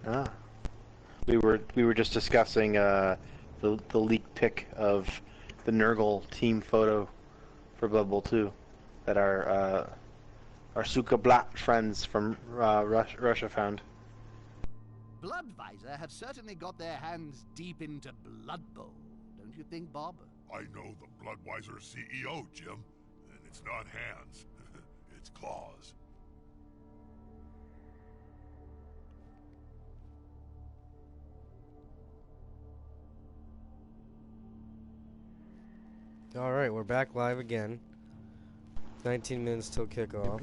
Ah, we were just discussing the leaked pic of the Nurgle team photo for Blood Bowl 2 that our Suka Blatt friends from Russia found. Bloodvisor have certainly got their hands deep into Blood Bowl, don't you think, Bob? I know the Bloodweiser CEO, Jim. And it's not hands. It's claws. Alright, we're back live again. 19 minutes till kickoff.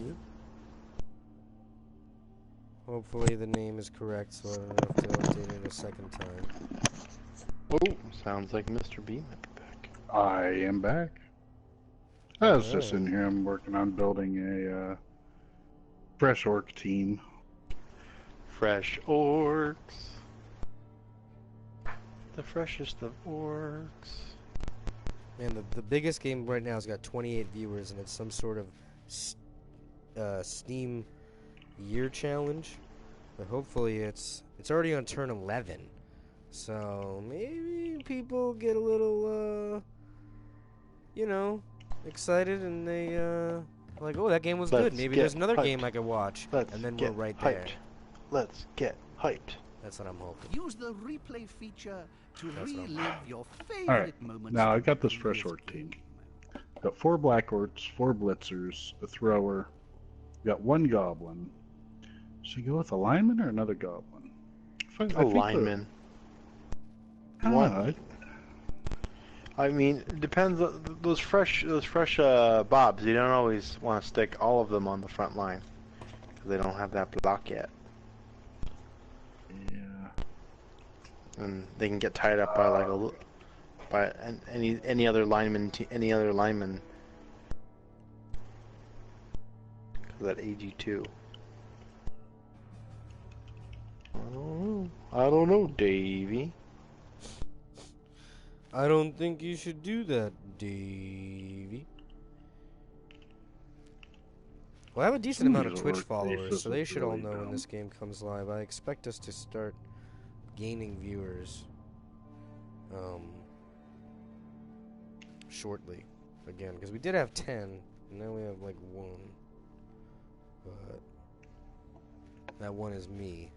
Hopefully the name is correct, so I don't have to update it a second time. Oh, sounds like Mr. B might be back. I am back. I was just in here. I'm working on building a fresh orc team. Fresh orcs. The freshest of orcs. Man, the biggest game right now has got 28 viewers, and it's some sort of Steam year challenge. But hopefully it's already on turn 11. So maybe people get a little, you know, excited, and they, like, oh, that game was good. Maybe there's another game I could watch. And then we're right there. Let's get hyped. That's what I'm hoping. Use the replay feature to relive your favorite Alright, moments. now I got this fresh orc team. Got 4 black orcs, 4 blitzers, a thrower. Got 1 goblin. Should I go with a lineman or another goblin? A lineman. One. I mean, it depends. Those fresh bobs. You don't always want to stick all of them on the front line because they don't have that block yet. Yeah. And they can get tied up by like by any other lineman. Any other lineman. Because that AG2. I don't know, Davey. I don't think you should do that, Davey. Well, I have a decent amount of Twitch followers, so they should all know when this game comes live. I expect us to start gaining viewers shortly. Again, because we did have 10, and now we have like 1. But that 1 is me.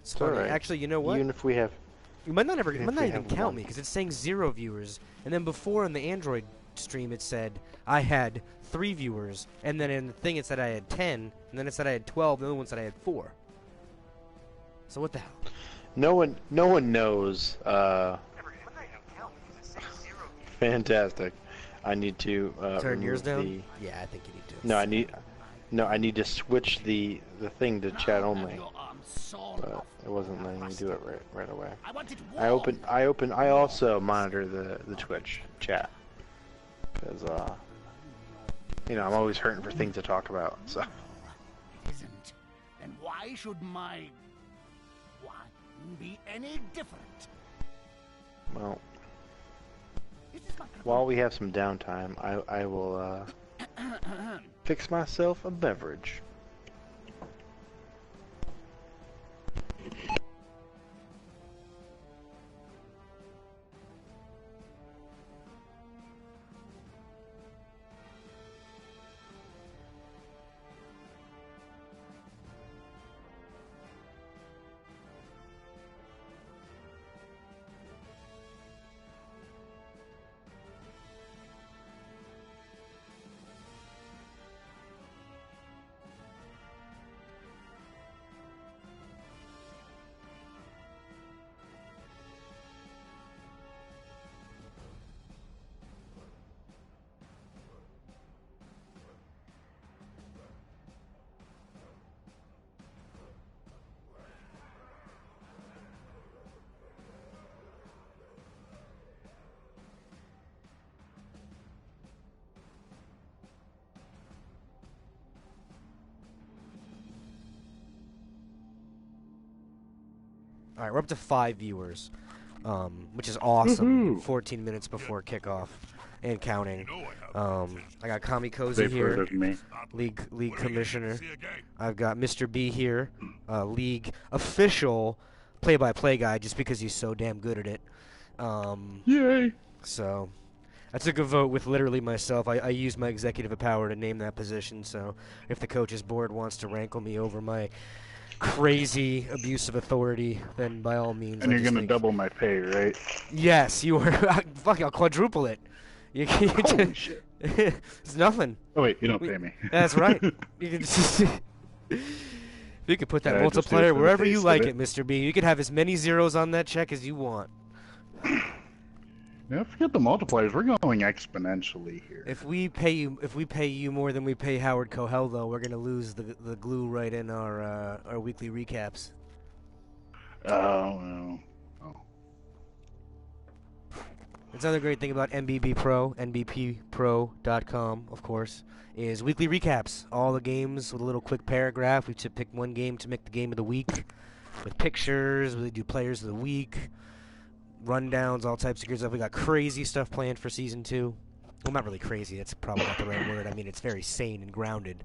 It's funny. Right. Actually, you know what? Even if we have... You might not even count me, because it's saying 0 viewers. And then before on the Android stream it said I had 3 viewers. And then in the thing it said I had 10. And then it said I had 12. The other one said I had 4. So what the hell? No one knows. Fantastic. I need to turn yours down? Yeah, I think you need to. No, I need to switch the thing to chat only. But it wasn't letting me do it right away. I also monitor the Twitch chat because you know, I'm always hurting for things to talk about. So. It isn't. Then why should my one be any different? Well, while we have some downtime, I will fix myself a beverage. Alright, we're up to 5 viewers, which is awesome. 14 minutes before kickoff and counting. I got Kamikoze They've heard here, of me. league commissioner. I've got Mr. B here, league official play-by-play guy, just because he's so damn good at it. Yay! So I took a vote with literally myself. I used my executive power to name that position. So if the coaches board wants to rankle me over my crazy abuse of authority, then by all means. And you're gonna double my pay, right? Yes, you are. Fuck, I'll quadruple it. You Holy shit! It's nothing. Oh wait, you don't pay me. That's right. You can just, you can put that Just do it multiplier for the wherever you taste of like it. it, Mr. B. You can have as many zeros on that check as you want. Now forget the multipliers. We're going exponentially here. If we pay you more than we pay Howard Cohell, though, we're gonna lose the glue right in our weekly recaps. Oh no. That's another great thing about NBB Pro, NBPPro.com, of course, is weekly recaps. All the games with a little quick paragraph. We pick one game to make the game of the week, with pictures. We do players of the week, rundowns, all types of good stuff. We got crazy stuff planned for Season 2. Well, not really crazy. That's probably not the right word. I mean, it's very sane and grounded.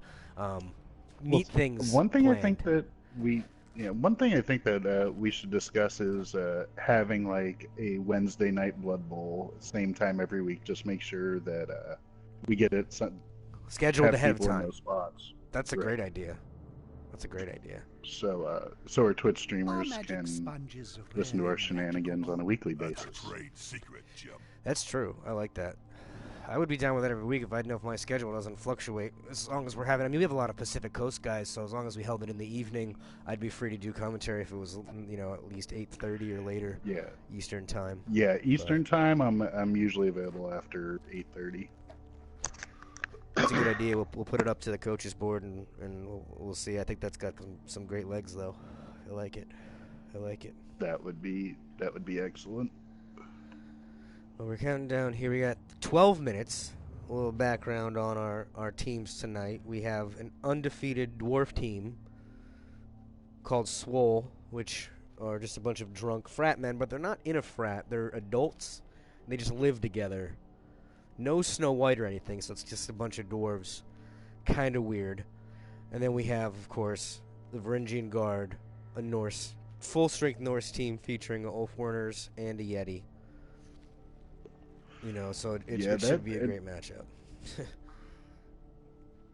Neat things. One thing planned. I think that we should discuss is having like a Wednesday night Blood Bowl, same time every week. Just make sure that we get it scheduled ahead of people in time. those spots. That's a Right. great idea. That's a great idea. So our Twitch streamers Our magic can sponges are listen to our very shenanigans on a weekly That's basis. a trade secret, Jim. That's true. I like that. I would be down with that every week if I'd know if my schedule doesn't fluctuate. As long as we're having, I mean, we have a lot of Pacific Coast guys, so as long as we held it in the evening, I'd be free to do commentary if it was, at least 8:30 or later Yeah, Eastern time. yeah. Eastern time, I'm usually available after 8:30. That's a good idea. We'll put it up to the coaches board and we'll see. I think that's got some great legs though. I like it. That would be excellent. Well, we're counting down here. We got 12 minutes. A little background on our teams tonight. We have an undefeated dwarf team called Swole, which are just a bunch of drunk frat men, but they're not in a frat. They're adults. And they just live together. No Snow White or anything, so it's just a bunch of dwarves. Kind of weird. And then we have, of course, the Varangian Guard, a Norse, full-strength Norse team featuring Ulfwerners and a Yeti. So it should be a great matchup.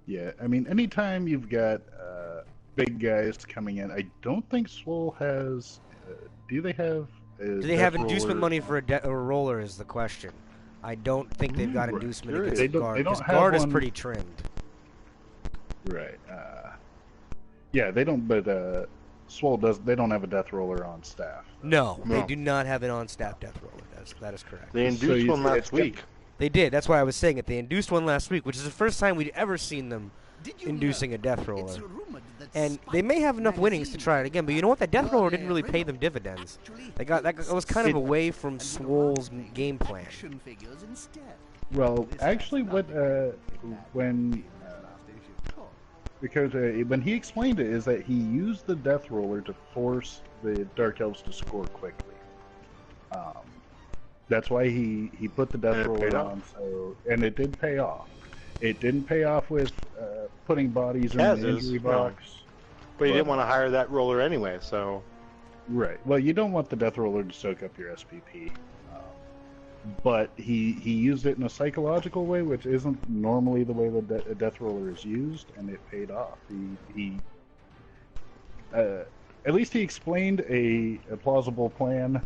Yeah, I mean, anytime you've got big guys coming in, I don't think Swole has. Do they have? Do they have inducement money for a roller? Is the question. I don't think they've got inducement against Guard, because Guard is pretty trimmed. Right. Yeah, they don't. But Swole does. They don't have a death roller on staff. No, they do not have an on-staff death roller. That is correct. They induced one last week. They did. That's why I was saying it. They induced one last week, which is the first time we'd ever seen them inducing a death roller. And they may have enough winnings to try it again, but you know what? That death roller didn't really pay them dividends. They got that was kind of away from Swole's game plan. Well, actually, when he explained it, is that he used the death roller to force the Dark Elves to score quickly. That's why he put the death roller on. And it did pay off. It didn't pay off with putting bodies in the injury box. But you didn't want to hire that roller anyway, so. Right. Well, you don't want the death roller to soak up your SPP. But he used it in a psychological way, which isn't normally the way the death roller is used, and it paid off. At least he explained a plausible plan.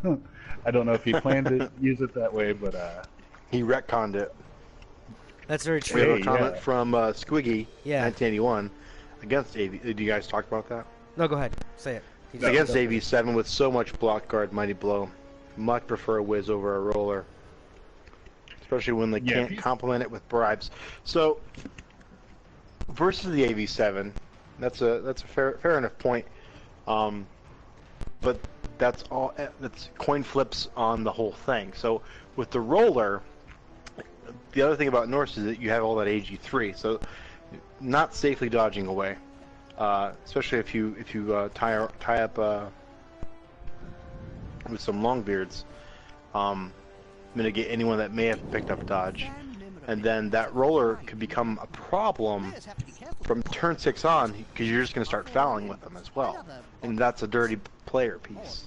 I don't know if he planned to use it that way, but he retconned it. That's very We have true. a comment from Squiggy, Yeah. 1981, against AV. Did you guys talk about that? No, go ahead. Say it. Against AV7 with so much block guard, mighty blow. Much prefer a whiz over a roller. Especially when they can't complement it with bribes. So, versus the AV7, that's a fair enough point. But that's coin flips on the whole thing. So with the roller, the other thing about Norse is that you have all that AG3, so not safely dodging away, especially if you tie up with some long beards. Mitigate anyone that may have picked up dodge. and then that roller could become a problem from turn 6 on, because you're just going to start fouling with them as well, and that's a dirty player piece.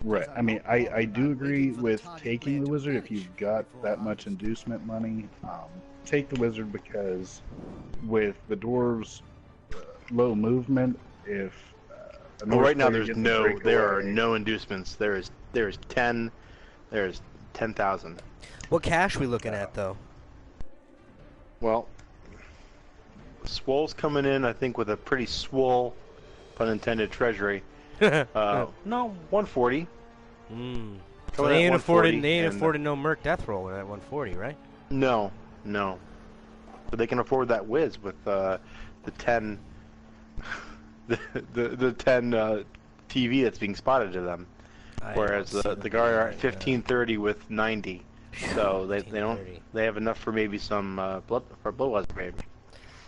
Right. I mean, I do agree with taking the wizard if you've got that much inducement money. Take the wizard, because with the dwarves' low movement, if well, right now there are no inducements. There's 10,000. What cash we looking at though? Well, Swole's coming in, I think, with a pretty swole, pun intended, treasury. No, 140. So they ain't affording no Merc Death Roller at 140, right? No. But they can afford that whiz with the 10 the 10 TV that's being spotted to them. Whereas the guy are at 1530 with 90. So they have enough for maybe some Bloodweiser maybe.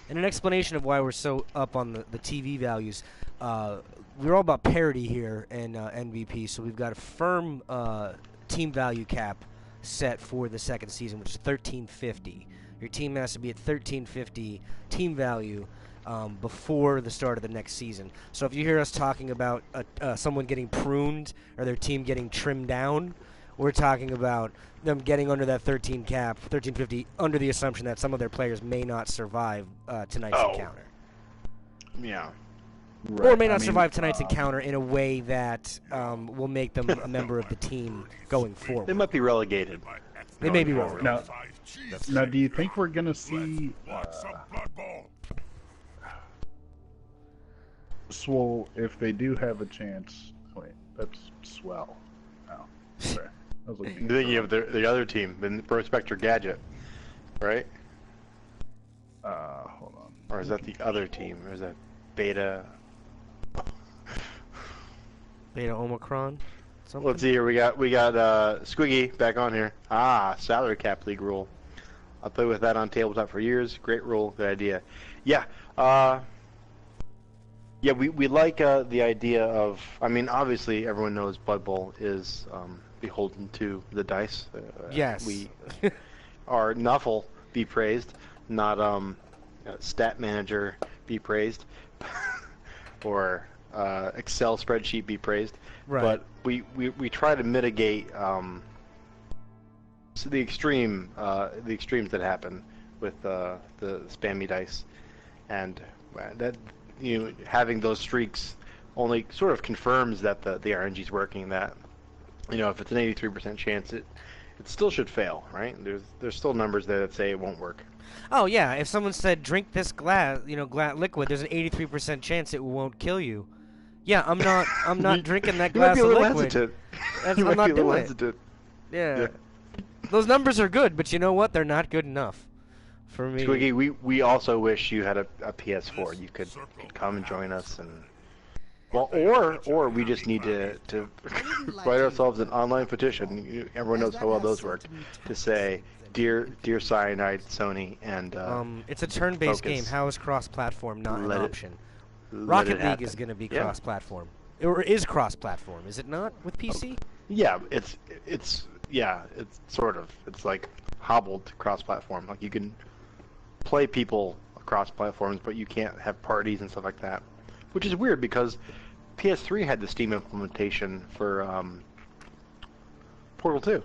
And an explanation of why we're so up on the TV values. We're all about parity here in NVP, so we've got a firm team value cap set for the second season, which is 1350. Your team has to be at 1350 team value before the start of the next season. So if you hear us talking about someone getting pruned or their team getting trimmed down, we're talking about them getting under that 1350, under the assumption that some of their players may not survive tonight's encounter. Yeah. Right. Or may not survive tonight's encounter in a way that will make them a member of the team going forward. They might be relegated. They may be relegated. Now, do you think we're going to see Swole, if they do have a chance? Wait, that's Swell. Oh, sorry. I was looking Thinking of the other team, the Prospector Gadget, right? Hold on. Or is that the other team? Or is that Beta? Beta Omicron? Something? Let's see here. We got Squiggy back on here. Salary cap league rule. I played with that on tabletop for years. Great rule. Good idea. Yeah. We like the idea of. I mean, obviously, everyone knows Blood Bowl is beholden to the dice. Yes. We are Nuffle be praised, not Stat Manager be praised, or Excel spreadsheet be praised. Right. But we try to mitigate the extremes that happen with the spammy dice, and that having those streaks only sort of confirms that the RNG is working. That if it's an 83% chance, it still should fail, right? There's still numbers there that say it won't work. Oh yeah, if someone said drink this glass liquid, there's an 83% chance it won't kill you. Yeah, I'm not drinking that glass of liquid. I'm not doing it. Yeah. Those numbers are good, but you know what? They're not good enough for me. Squiggy, we also wish you had a PS4. You could come and join us, and or we just need to write ourselves an online petition. Everyone knows how well those work. To say, dear Cyanide, Sony, and it's a turn-based game. How is cross-platform not an option? Rocket League is going to be cross-platform, or is cross-platform? Is it not with PC? Yeah, it's sort of. It's like hobbled cross-platform. Like you can play people across platforms, but you can't have parties and stuff like that, which is weird because PS3 had the Steam implementation for Portal 2.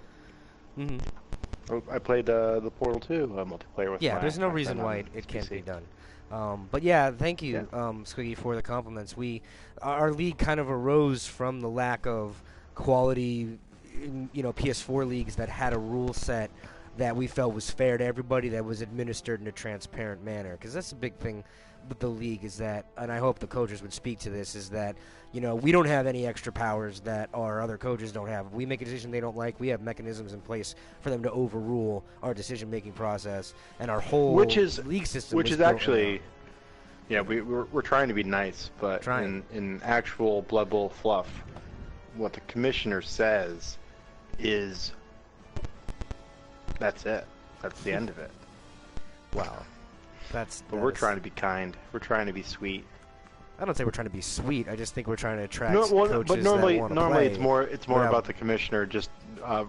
Mm-hmm. I played the Portal 2 multiplayer with. Yeah, there's no reason why it can't be done. But yeah, thank you, Squiggy, for the compliments. Our league kind of arose from the lack of quality, PS4 leagues that had a rule set that we felt was fair to everybody, that was administered in a transparent manner. Because that's the big thing with the league is that, and I hope the coaches would speak to this, is that we don't have any extra powers that our other coaches don't have. If we make a decision they don't like, we have mechanisms in place for them to overrule our decision-making process, and our whole league system. Which is actually, we're trying to be nice, but in actual Blood Bowl fluff, what the commissioner says is that's it. That's the end of it. Wow. But we're trying to be kind. We're trying to be sweet. I don't say we're trying to be sweet. I just think we're trying to attract coaches but normally that want to play. it's more about the commissioner just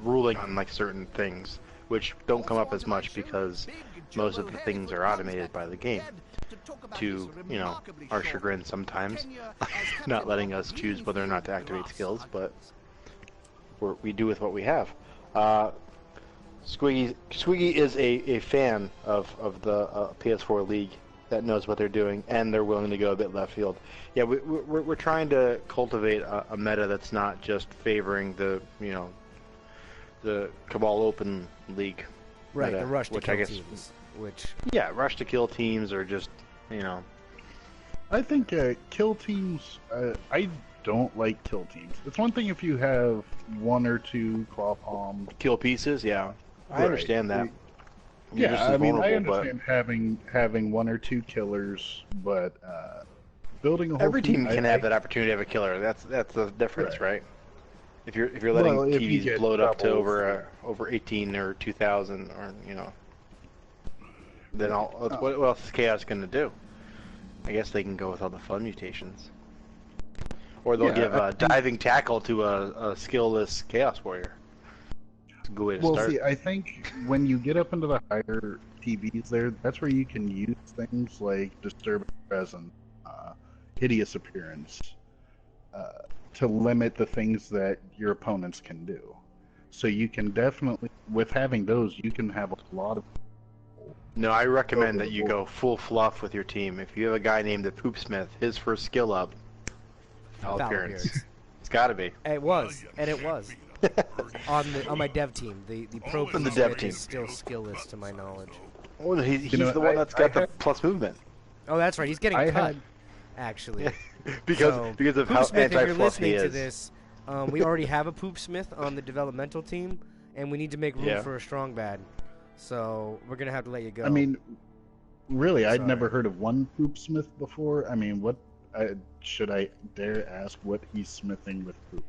ruling on like certain things, which don't come up as much because most of the things are automated by the game. To, our chagrin sometimes, not letting us choose whether or not to activate skills, but we do with what we have. Squiggy is a fan of the PS4 League that knows what they're doing, and they're willing to go a bit left field. Yeah, we're trying to cultivate a meta that's not just favoring the Cabal Open League. Right, meta, the rush to which kill I guess, teams. Which rush to kill teams are just I think kill teams. I don't like kill teams. It's one thing if you have one or two claw palm kill pieces. Yeah, I Right. understand that. You're just Yeah, as I mean, I vulnerable, understand having one or two killers, but building a whole every team can I- have that opportunity to have a killer. That's the difference, right? If you're letting Well, if you TVs get bloat up to doubles, over 18 or 2,000, or then what else is Chaos gonna do? I guess they can go with all the fun mutations, or they'll give diving tackle to a skillless Chaos Warrior. It's a good way to Well, start. see, I think when you get up into the higher TVs there, that's where you can use things like Disturbing Presence, Hideous Appearance, to limit the things that your opponents can do. So you can definitely, with having those, you can have a lot of... No, I recommend that you go full fluff with your team. If you have a guy named the Poopsmith, his first skill up, foul appearance. It's got to be. it was on my dev team. The pro On the Poopsmith dev team. is still skillless to my knowledge. Oh, no, he's know, the one that's got the have- plus movement. Oh, that's right. He's getting I cut. had- Actually, because of how Poopsmith, if you're anti-fluff he listening to is. this, we already have a Poopsmith on the developmental team, and we need to make room Yeah. for a strong bad. So we're gonna have to let you go. I mean, really, I'd Sorry. never heard of one Poopsmith before. I mean, should I dare ask what he's smithing with poop?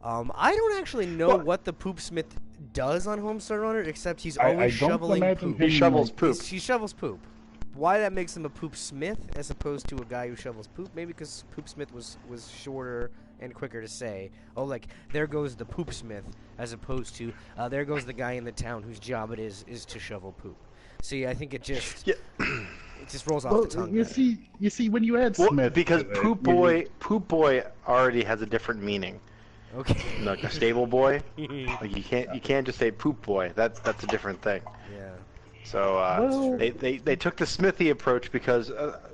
I don't actually know what the Poopsmith does on Homestar Runner, except he's always I don't shoveling imagine poop. He shovels poop. He shovels poop. Why that makes him a Poopsmith as opposed to a guy who shovels poop? Maybe because Poopsmith was shorter and quicker to say. Oh, like, there goes the Poopsmith, as opposed to, there goes the guy in the town whose job it is to shovel poop. See, I think it just it just rolls off the tongue. you better. see, when you add Well, Smith, because to it, Poop Boy already has a different meaning. Okay. Like a stable boy, like you can't just say Poop Boy. That's a different thing. Yeah. So Well- they took the smithy approach because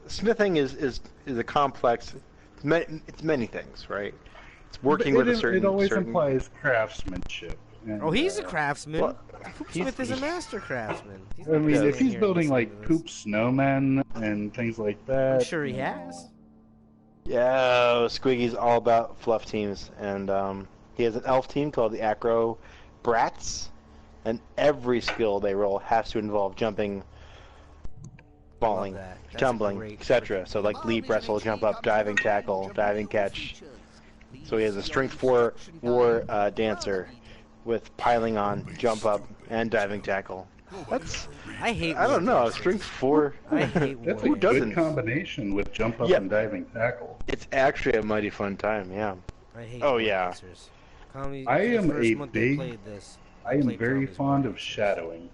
smithing is a complex. It's many things, right? It's working with a certain. It always certain, implies craftsmanship. And, Oh, he's a craftsman. well, Poopsmith is a master craftsman. He's I not mean, just if sitting he's here building listening like to this. poop snowmen and things like that, I'm sure he has. Yeah, Squiggy's all about fluff teams, and he has an elf team called the Acro Brats, and every skill they roll has to involve jumping, falling, that. That's a tumbling, great etc. So like leap, wrestle, jump up, diving, tackle, diving, catch. So he has a strength 4 war dancer with piling on, jump up, and diving tackle. That's I hate. I don't know, war strength 4. I hate that's Who a doesn't? good combination with jump up Yeah. and diving tackle. It's actually a mighty fun time, yeah. I hate Oh, war yeah. dancers. Comedy, I the am first a month they big- played this, I am played very Tommy's fond war of dancers. shadowing.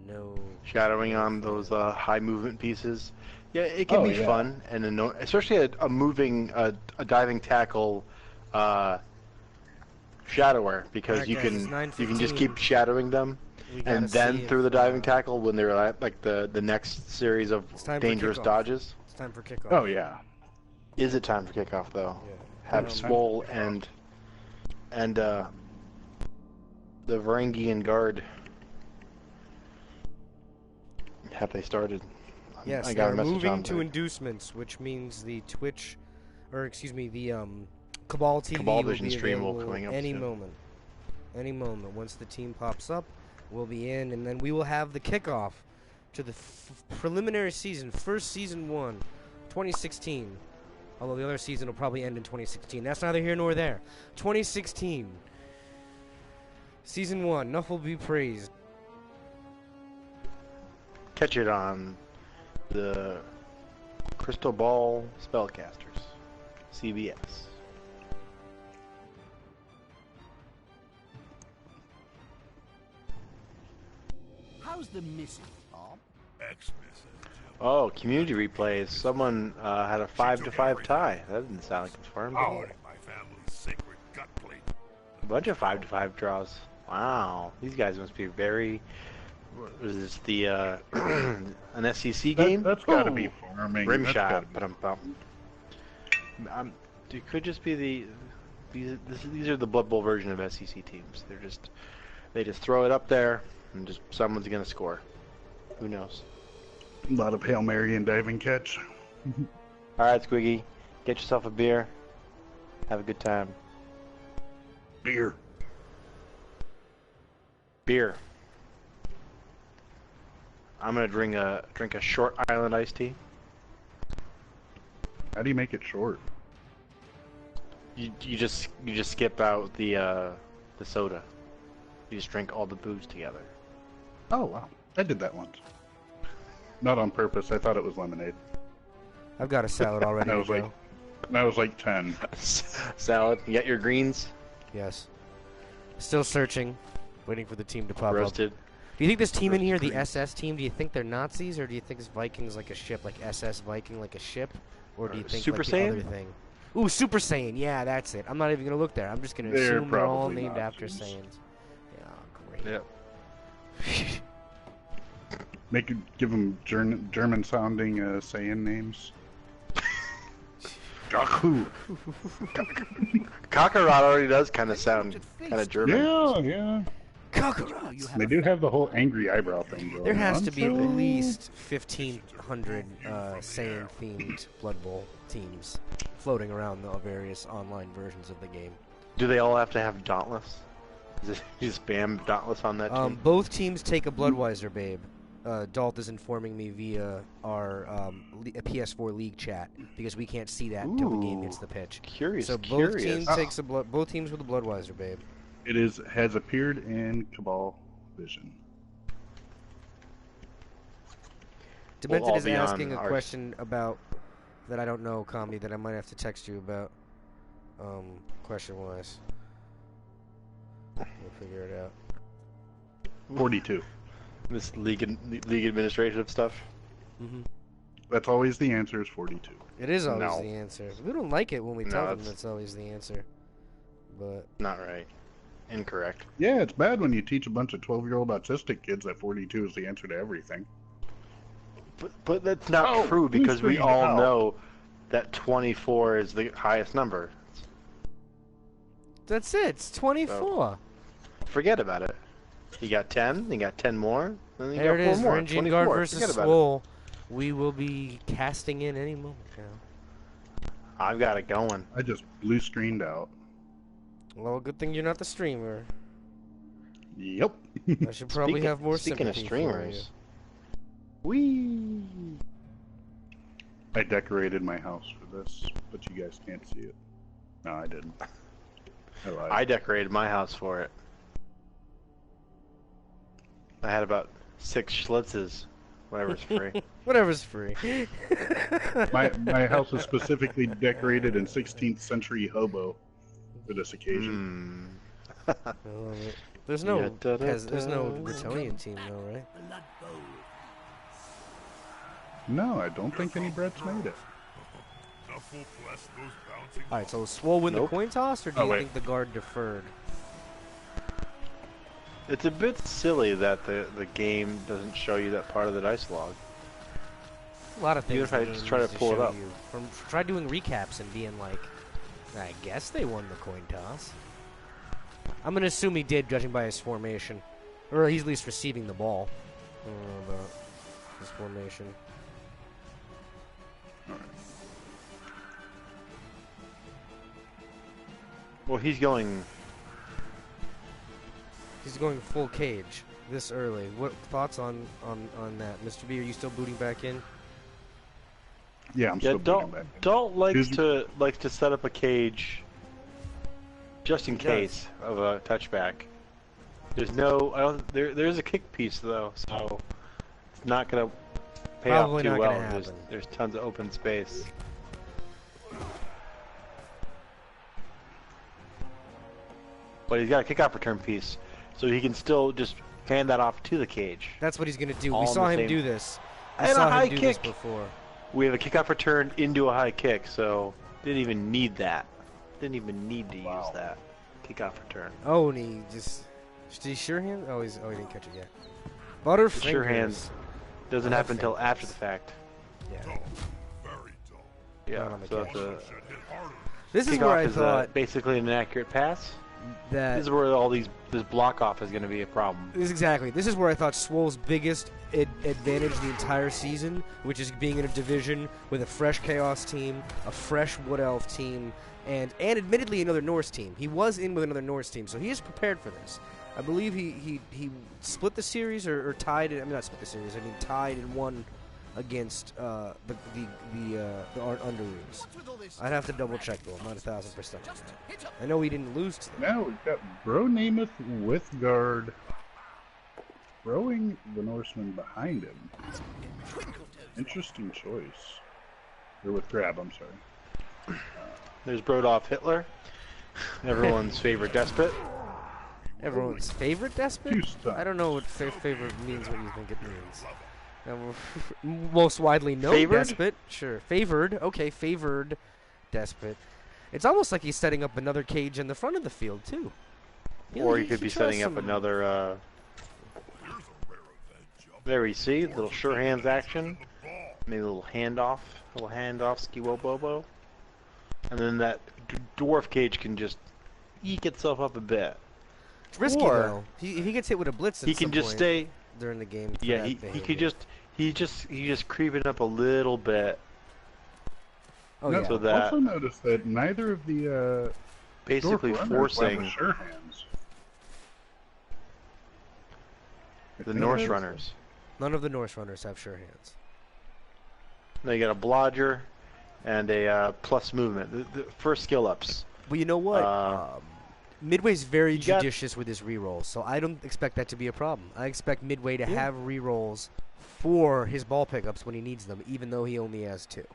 No. Shadowing on those high movement pieces. Yeah, it can Oh, be yeah. fun and especially a moving, a diving tackle shadower, because Alright, you guys, it's can just 9:15. keep shadowing them, We gotta and then see through if, the diving tackle when they're like the next series of It's time for dangerous kickoff. dodges. It's time for kickoff. Oh yeah. Is it time for kickoff though? Yeah. Have Um, Swole and the Varangian guard, have they started? Yes, I got a they're message moving on to there. inducements, which means the Twitch, or excuse me, the Cabal TV Cabal will Vision be stream will available coming up any soon. moment. Any moment. Once the team pops up, we'll be in, and then we will have the kickoff to the preliminary season, first season 1, 2016. Although the other season will probably end in 2016. That's neither here nor there. 2016. Season 1. Enough will be praised. Catch it on the Crystal Ball Spellcasters, CBS. How's the missing, Bob? text message, Jim. Oh, community replays. Someone had a 5-5 tie. That didn't sound like it was fun. Oh, my family's sacred gut plate. A bunch of 5-5 draws. Wow, these guys must be very. Was this the an SEC game? That's got to be farming. Rim That's shot. gotta be- But it could just be these are the Blood Bowl version of SEC teams. They just throw it up there and just someone's gonna score. Who knows? A lot of Hail Mary and diving catch. All right, Squiggy, get yourself a beer. Have a good time. Beer. Beer. I'm gonna drink a short island iced tea. How do you make it short? You just skip out the soda. You just drink all the booze together. Oh wow, I did that once. Not on purpose. I thought it was lemonade. I've got a salad already. That was like, that was like 10. Salad. You got your greens Yes. Still searching, waiting for the team to pop up. roasted. Do you think this team in here, the Green. SS team, do you think they're Nazis, or do you think it's Vikings like a ship, like SS Viking like a ship? Or do you think Super like Saiyan? the other thing? Ooh, Super Saiyan, yeah, that's it. I'm not even going to look there. I'm just going to They're assume they're all probably named after Nazis. Saiyans. Yeah, great. Yep. Give them German-sounding Saiyan names. Gaku. Kakarot already does kind of sound kind of German. Yeah. Kakarot! They do have the whole angry eyebrow thing going There has on, to be so- at least 1,500 Saiyan-themed Blood Bowl teams floating around the various online versions of the game. Do they all have to have Dauntless? Is it you spam Dauntless on that team? Both teams take a Bloodweiser, babe. Dalt is informing me via our PS4 League chat because we can't see that until the game hits the pitch. Curious. So both curious. teams both teams with a Bloodweiser, babe. It has appeared in Cabal Vision. Demented all is be on asking a our- question about that I don't know, Comedy, that I might have to text you about. Question-wise, we'll figure it out. 42. This league administrative stuff. Mm-hmm. That's always the answer is 42. It is always No. the answer. We don't like it when we No, tell them it's- that's always the answer. But Not right. Incorrect. Yeah, it's bad when you teach a bunch of 12-year-old autistic kids that 42 is the answer to everything. But that's not Oh, true because we who's all figured it out? know that 24 is the highest number. that's it. It's 24. Forget about it. You got 10, you got 10 more, then you There got it 4 is, more. Varangian Guard 24. versus Forget about it. Swole. We will be casting in any moment now. I've got it going. I just blue screened out. Well, good thing you're not the streamer. Yep. I should probably have more Speaking of sympathy streamers. Wee. I decorated my house for this, but you guys can't see it. No, I didn't. I lied. I decorated my house for it. I had about 6 schlitzes. Whatever's free. for you. Whatever's free. My house is specifically decorated in 16th century hobo for this occasion. Hmm. I love it. There's no Yeah, there's no Bretonian team though, right? Blood Bowl. No, I don't think any Bretts made it. Nuffle bless those bouncing All right, so will Swole win Nope. the coin toss, or do Oh, you wait. think the guard deferred? It's a bit silly that the game doesn't show you that part of the dice log. A lot of things. Even if I the just game try to needs pull it show up. you. Try doing recaps and being like, I guess they won the coin toss. I'm gonna assume he did, judging by his formation, or he's at least receiving the ball. I don't know about his formation. Well, he's going. He's going full cage this early. What thoughts on that, Mr. B? Are you still booting back in? Yeah, I'm Yeah, still booting back. Don't likes Who's- to set up a cage just in He does. case of a touchback. There's no. I don't. There's a kick piece though, so it's not gonna pay Probably off too not well. gonna happen. There's tons of open space. But he's got a kickoff return piece, so he can still just hand that off to the cage. That's what he's gonna do. All We in saw the him same- do this. I And a saw high him do this kick. before. We have a kickoff return into a high kick, so didn't even need that. Didn't even need to use that kickoff return. Oh, and he just did he sure hand? Oh, he didn't catch it yet. Butterfingers. Sure hands doesn't I happen have until fingers. after the fact. Yeah. Dull. Very dull. Yeah, Not on the so catch. it's a Should hit harder. This is where kickoff I is thought basically an inaccurate pass. that This is where this block off is going to be a problem. This is where I thought Swole's biggest advantage the entire season, which is being in a division with a fresh Chaos team, a fresh Wood Elf team, and admittedly another Norse team. He was in with another Norse team, so he is prepared for this. I believe he split the series or tied it. I mean, not split the series. I mean, tied and won against the Underoos. I'd have to double check though. I'm not 1,000%. I know he didn't lose to them. Now we've got Bro Namath with guard, throwing the Norseman behind him. Interesting choice. Or with grab, I'm sorry. There's Brodolf Hitler, everyone's favorite despot. Everyone's favorite despot? Two stuns. I don't know what favorite means. What you think it means? Most widely known Favored? despot. Sure. Favored. Okay, favored despot. It's almost like he's setting up another cage in the front of the field, too. Or he could be tries setting up some- another, Here's a rare event jump. there we see, little sure hands action. Maybe a little handoff, ski bobo. And then that dwarf cage can just eke itself up a bit. It's risky, or- though. If he gets hit with a blitz at He can some just point stay, during the game. for yeah, that he behavior. could just creeping up a little bit. Oh, Now, yeah. So that- also notice that neither of the Basically dwarf runners went forcing with sure hands. I the think Norse that's- runners. None of the Norse runners have sure hands. Now you got a blodger and a plus movement. The first skill ups. But you know what? Midway's very you got- judicious with his rerolls, so I don't expect that to be a problem. I expect Midway to have rerolls for his ball pickups when he needs them, even though he only has 2.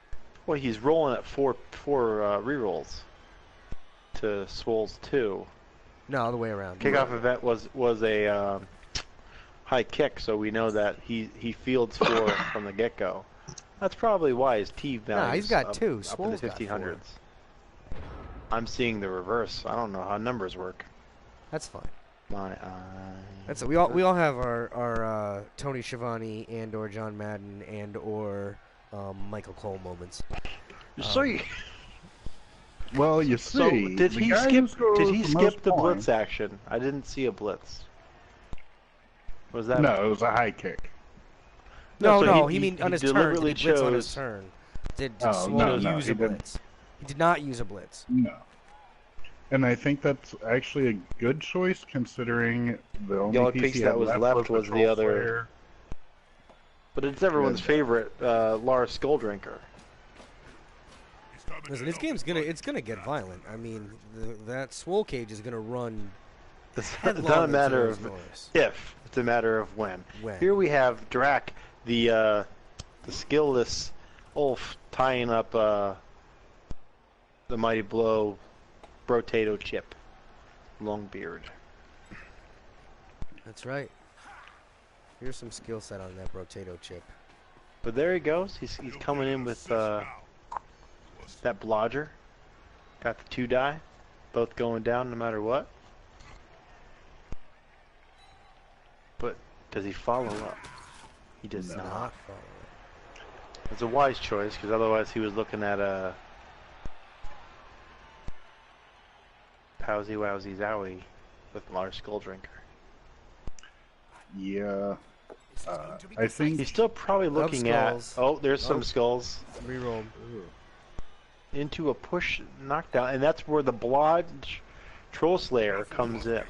Well, he's rolling at four rerolls to Swole's 2. No, the way around. Kickoff event was a high kick, so we know that he fields 4 from the get go. That's probably why his T value. Nah, he's got up, 2. up Swole's in the got 4. 1500s. I'm seeing the reverse. I don't know how numbers work. That's fine. My That's it. We all have our Tony Schiavone and or John Madden and or Michael Cole moments. So Well, you So see, did the he guy skip? who scores Did he the skip most the points- blitz action? I didn't see a blitz. Was that No, it was a high kick. No, so he mean on his turn. deliberately Did he blitz on his chose- turn? Did Oh, Swole no, use he a didn't. blitz? He did not use a blitz. No. And I think that's actually a good choice considering the only piece he that had was left left was the Patrol other- Slayer. But it's everyone's Good. favorite Lars Skulldrinker. He's coming Listen, in this off game's the it's gonna get violent. I mean, that Swole cage is gonna run. It's headlong not a into matter those of Norse. if; it's a matter of when. When. Here we have Drac, the skillless Ulf, tying up the mighty blow, Brotato Chip, Longbeard. That's right. Here's some skill set on that Brotato chip. But there he goes. He's coming in with that blodger. Got the 2 die, both going down no matter what. But does he follow up? He does Does not. not follow. It's a wise choice because otherwise he was looking at a Powsy Wowsy Zowie with Lars Skulldrinker. Yeah. I think He's still probably looking at. skulls. Oh, there's some Oh. skulls Reroll. into a push knockdown, and that's where the Blodge Troll Slayer comes in.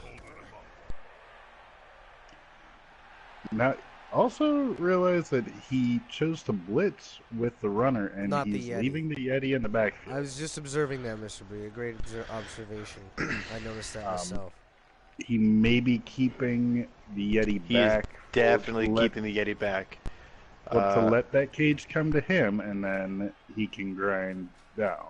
now also realize that he chose to blitz with the runner and Not the he's Yeti. leaving the Yeti in the backfield. I was just observing that, Mr. B. A great observation. I noticed that myself. He may be keeping the Yeti He is back. definitely or to let- keeping the Yeti back. But to let that cage come to him and then he can grind down.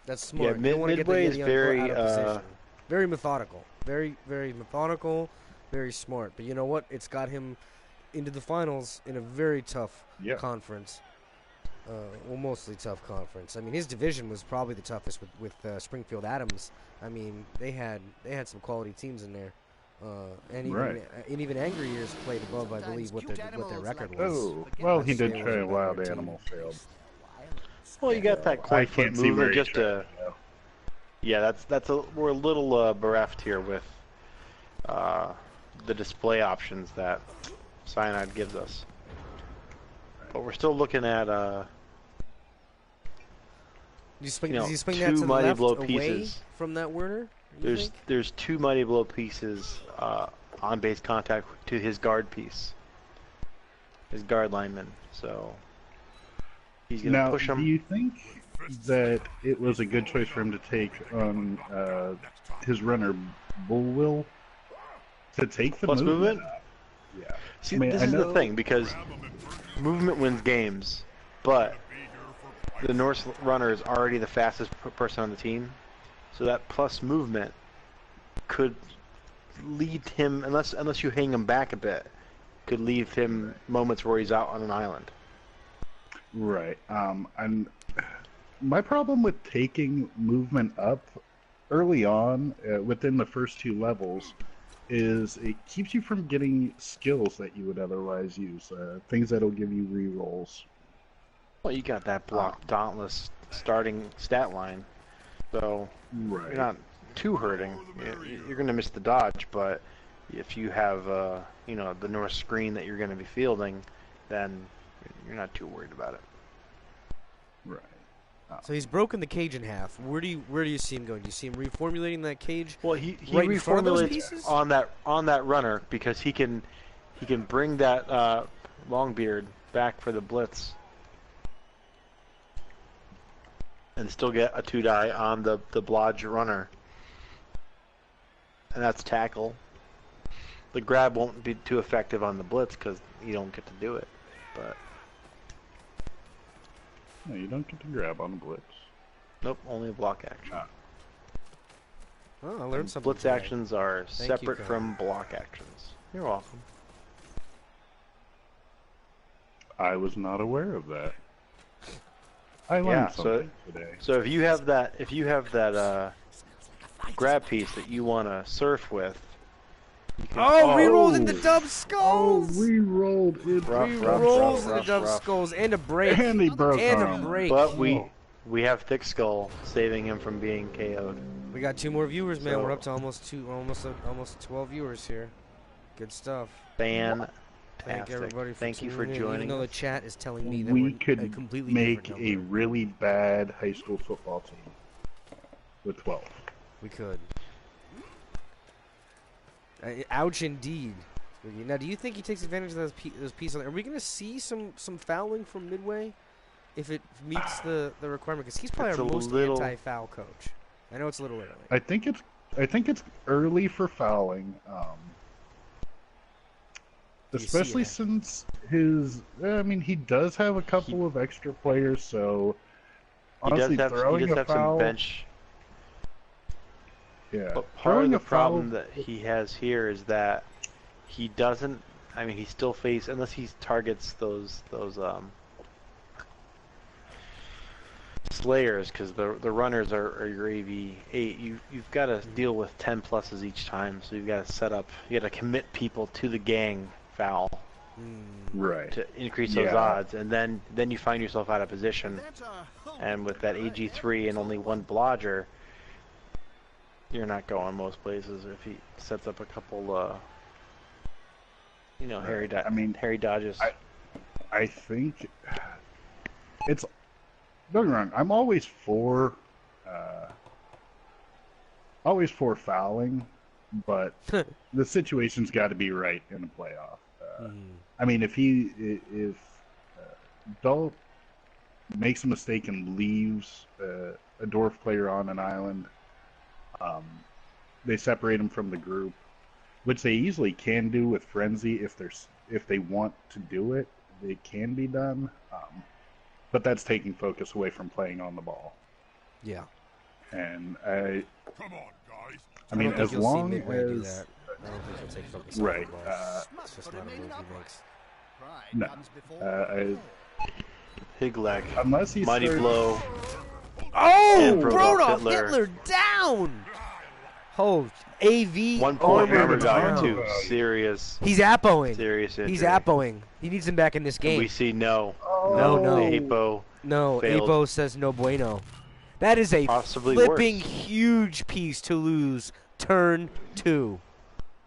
That's smart. yeah, You don't want to get the Midway is Yeti very, out of position. Very methodical. Very, very methodical. Very smart. But you know what? It's got him into the finals in a very tough Yeah. conference. Well, mostly tough conference. I mean, his division was probably the toughest with Springfield Adams. I mean, they had some quality teams in there, and even Angry Years played above, I believe, what their record was. Oh, well, he did It try a wasn't a wild better animal failed. Well, you got that I coin flip can't see where movement he's just trying to. to go. Yeah, we're a little bereft here with the display options that Cyanide gives us, but we're still looking at Does he swing that two to the mighty left blow away pieces. from that Werner? You think? There's two mighty blow pieces on base contact to his guard piece, his guard lineman. So he's gonna Now, push him. do you think that it was a good choice for him to take on his runner Bullwill to take the Plus movement? up? Yeah. See, I mean, this I is the know- thing, because movement wins games, but the Norse runner is already the fastest person on the team, so that plus movement could lead him, unless you hang him back a bit, could leave him moments where he's out on an island. Right. And my problem with taking movement up early on, within the first two levels, is it keeps you from getting skills that you would otherwise use, things that'll give you rerolls. Well, you got that block dauntless starting stat line, so Right. you're not too hurting. You're going to miss the dodge, but if you have the Norse screen that you're going to be fielding, then you're not too worried about it. Right. So he's broken the cage in half. Where do you see him going? Do you see him reformulating that cage? Well, he right in front of those reformulates pieces? on that runner because he can bring that Longbeard back for the blitz and still get a 2-die on the Blodge runner, and that's tackle. The grab won't be too effective on the blitz because you don't get to do it, but No, you don't get to grab on the blitz. nope, only a block action. Oh, I learned something. Blitz today. actions are Thank you, separate Kyle. from block actions. You're welcome. I was not aware of that. I learned Yeah, something today. So if you have that grab piece that you want to surf with, you can, Rerolled into dub Oh, skulls! re-rolled it. Rolls into dub skulls and a break. And he broke And a arm. break. But we have Thick Skull saving him from being KO'd. We got 2 more viewers, man. So- We're up to almost 12 viewers here. Good stuff. Fantastic. Thank everybody for Thank you for tuning in, even joining though the us. chat is telling me that We we're a could completely make different a number. really bad high school football team with 12. We could. Ouch, indeed. Now, do you think he takes advantage of those pieces? Are we going to see some fouling from Midway if it meets the requirement? Because he's probably It's our a most little- anti-foul coach. I know it's a little early. I think it's early for fouling, You see especially it. since he does have a couple of extra players, so He honestly, does throwing a have foul, some bench. yeah, But part throwing of the a foul- problem that he has here is that he doesn't. I mean, he still face unless he targets those slayers, because the runners are your AV8. You've got to deal with 10 pluses each time, so you've got to set up. You got to commit people to the gang foul right. to increase those Yeah. odds, and then you find yourself out of position. And with that AG3 and only one blodger, you're not going most places. If he sets up a couple, Harry dodges. I think it's. Don't get me wrong. I'm always for fouling, but the situation's got to be right in a playoff. I mean, if Dahl makes a mistake and leaves a dwarf player on an island, they separate him from the group, which they easily can do with Frenzy if they want to do it. It can be done, but that's taking focus away from playing on the ball. Yeah. And Come on, guys. I mean, don't think as you'll see long Midway do as that. I don't think he'll take focus Right, on the ball. It's just not a move he makes. No. Higlac. Unless he Mighty starts- Blow. Oh, And Brodolph Brodolph Hitler. Hitler down. Oh, AV 1 point armor armor down. value down. too. Serious. He's appoing. Serious injury. He's appoing. He needs him back in this game. We see no. No, no. The Apo. No, failed. Apo says no bueno. That is a Possibly flipping worse. huge piece to lose. Turn 2.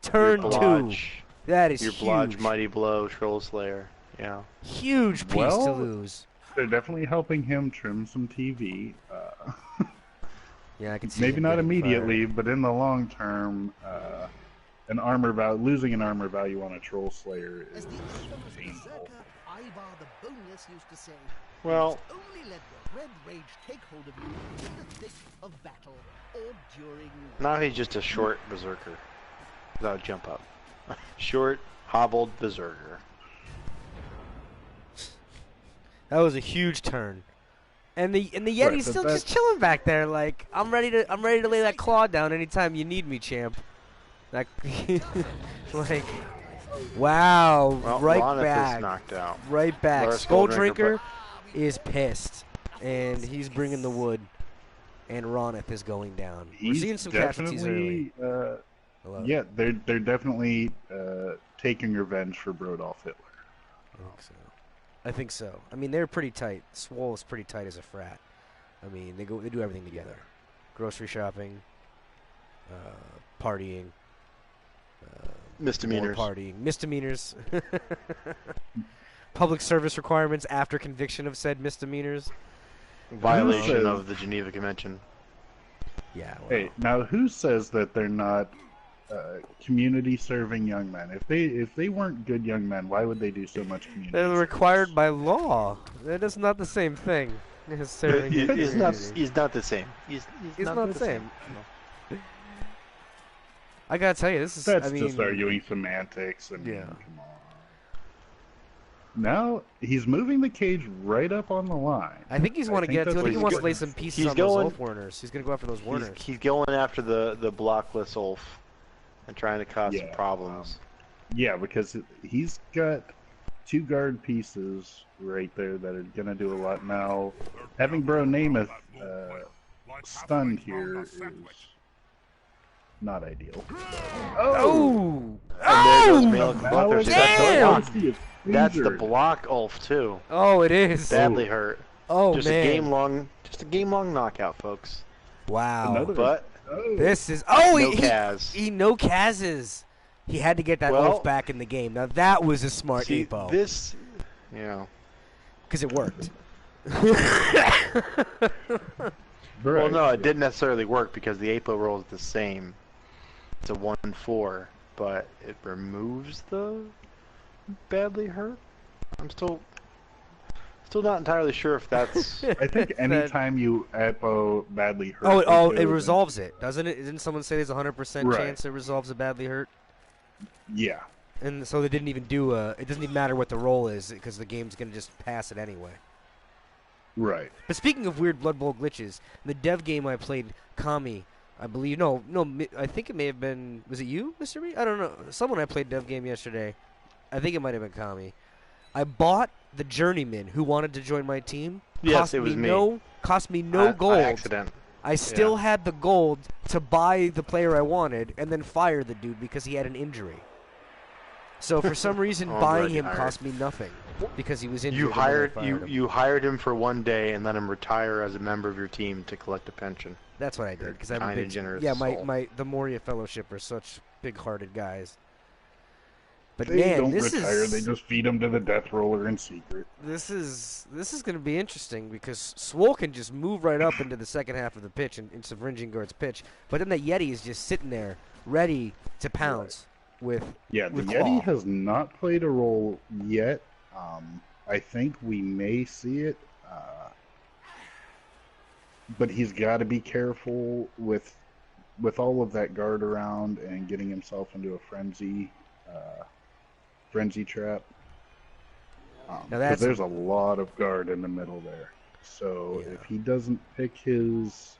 Turn Your 2. Blodge. That is Your huge. Blodge Mighty Blow, Troll Slayer. Yeah. Huge piece to Well, lose. They're definitely helping him trim some TV. Yeah, I can see. Maybe him not getting immediately, but in the long term, losing an armor value on a Troll Slayer is As the infamous painful. berserker Ivar the Boneless used to say, Well, only let the red rage take hold of you in the thick of battle or during... now he's just a short berserker. Without jump up. Short, hobbled berserker. That was a huge turn. And the Yeti's Right, but still that- just chilling back there, like I'm ready to lay that claw down anytime you need me, champ. Like, like, wow, Well, right Ronith back, is knocked out. right back. Laura Skull Skulldrinker, Drinker is pissed, and he's bringing the wood, and Ronith is going down. We're He's seeing some casualties early. definitely, Hello? yeah, they're definitely taking revenge for Brodolph Hitler. I think so. I mean, they're pretty tight. Swole is pretty tight as a frat. I mean, they do everything together. Grocery shopping, partying, Misdemeanors. more partying, misdemeanors, public service requirements after conviction of said misdemeanors. Violation says- of the Geneva Convention. Yeah. Well, Hey, now who says that they're not community-serving young men? If they weren't good young men, why would they do so much community? they're service? required by law. That is not the same thing. As serving the He's not. community. He's not the same. He's not the same. I gotta tell you, this is. That's I mean, just arguing semantics. I mean, Yeah. come on. Now he's moving the cage right up on the line. I think he's want to think get to that's it. I what think he he's wants to go- lay some pieces he's on going- those Ulf Warners. He's gonna go after those Warners. He's going after the blockless Ulf and trying to cause some Yeah, problems. Yeah, because he's got 2 guard pieces right there that are gonna do a lot. Now, having Bro Namath stunned here is not ideal. Oh! And there goes Oh! Malik Now Buckler. it's- See, that's the Damn! block. That's the block Ulf too. Oh, it is. Badly hurt. Oh Just man! a game long knockout, folks. Wow. Another- But This is no he Kaz. he no Kaz's. He had to get that Well- Ulf back in the game. Now that was a smart See, Apo this, you know, because it worked. well, no, it didn't necessarily work because the Apo roll is the same. It's a 1-4, but it removes the badly hurt. I'm still not entirely sure if that's. I think anytime you Apo badly hurt. Oh, you it kill resolves it, doesn't it? Didn't someone say there's a 100% Right. chance it resolves a badly hurt? Yeah. And so they didn't even do a. It doesn't even matter what the roll is because the game's gonna just pass it anyway. Right. But speaking of weird Blood Bowl glitches, the dev game I played, Kami, I believe. No, I think it may have been. Was it you, Mr. B? I don't know. Someone I played dev game yesterday. I think it might have been Kami. I bought the journeyman who wanted to join my team. Yes, it was me. Cost me no gold. By accident. I still had the gold to buy the player I wanted and then fire the dude because he had an injury. So for some reason, Oh, I'm buying glad you him hired. cost me nothing because he was injured. You and then I hired fired him. you hired him for one day and let him retire as a member of your team to collect a pension. That's what I did because I'm a kind big and generous yeah. soul. The Moria Fellowship are such big-hearted guys. But They man, don't this retire. is They just feed him to the death roller in secret. this is going to be interesting because Swole can just move right up into the second half of the pitch and into Varangian's pitch, but then the Yeti is just sitting there ready to pounce with Yeah, the with Yeti claw. has not played a role yet. I think we may see it, but he's got to be careful with all of that guard around and getting himself into a frenzy trap. Now 'cause that's- there's a lot of guard in the middle there. So Yeah. if he doesn't pick his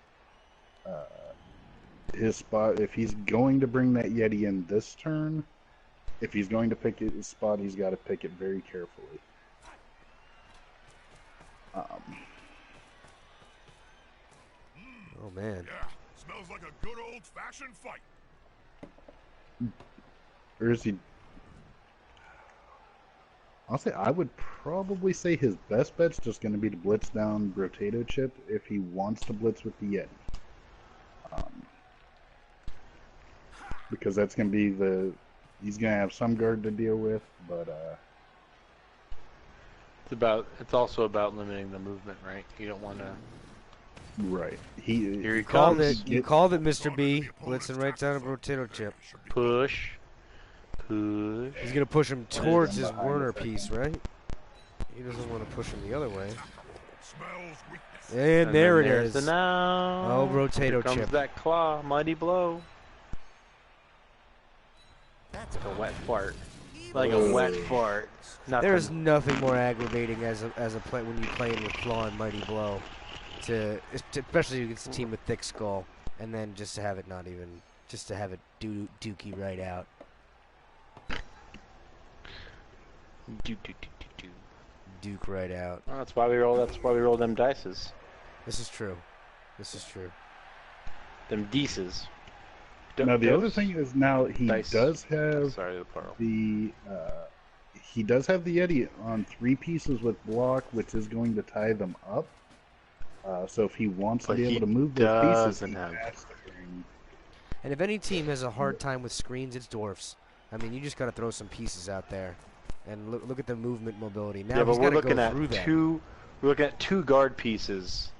spot, if he's going to bring that Yeti in this turn, if he's going to pick his spot, he's got to pick it very carefully. Oh man. Yeah, smells like a good old-fashioned fight. Or is he? Honestly, I would probably say his best bet's just going to be to blitz down Rotato Chip if he wants to blitz with the Yeti. Because that's going to be he's going to have some guard to deal with, but It's also about limiting the movement, right? You don't want to. right. Here he Called comes. it. You called it, Mr. B. Blitzing right down a Potato Chip. Push. Push. He's gonna push him towards his behind Werner the piece, right? He doesn't want to push him the other way. Smells weakness. And there it there's is. the now. Oh, Rotato Here comes Chip. that claw, mighty blow. That's Like a wet fart. Like a wet fart. Nothing. There's nothing more aggravating as a play when you're playing with Claw and Mighty Blow, especially against a team with thick skull, and then just to have it dookie right out. Duke right out. Oh, that's why we roll. That's why we roll them dices. This is true. This is true. Them dices. now the other thing is now he Dice. does have Sorry, the plural. he does have the Yeti on 3 pieces with block, which is going to tie them up. So if he wants But to be he able to move those pieces, doesn't he have- has to bring. And if any team has a hard time with screens, it's Dwarfs. I mean, you just got to throw some pieces out there, and look at the movement mobility. Now Yeah, but he's we're got to looking go at through that. We're looking at 2 guard pieces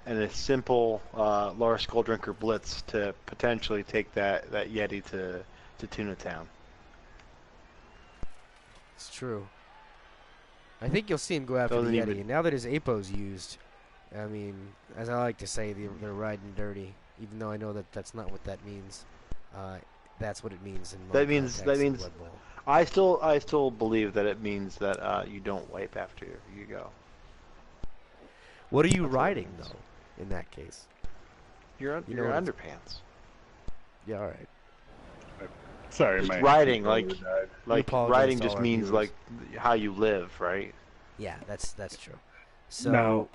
and a simple Lars Skulldrinker blitz to potentially take that Yeti to Tuna Town. It's true. I think you'll see him go after Doesn't the Yeti. even- And now that his APO's used, I mean, as I like to say, they're riding dirty. Even though I know that that's not what that means. That's what it means in most That means- contexts that in means- Blood Bowl. I still believe that it means that you don't wipe after you go. What are you That's what it riding means. though? In that case, Your You know your what it's- underpants. yeah, all right. Sorry, Just my riding, controller like- died. Like apologize riding to just all our means viewers. like how you live, right? Yeah, that's true. So Now,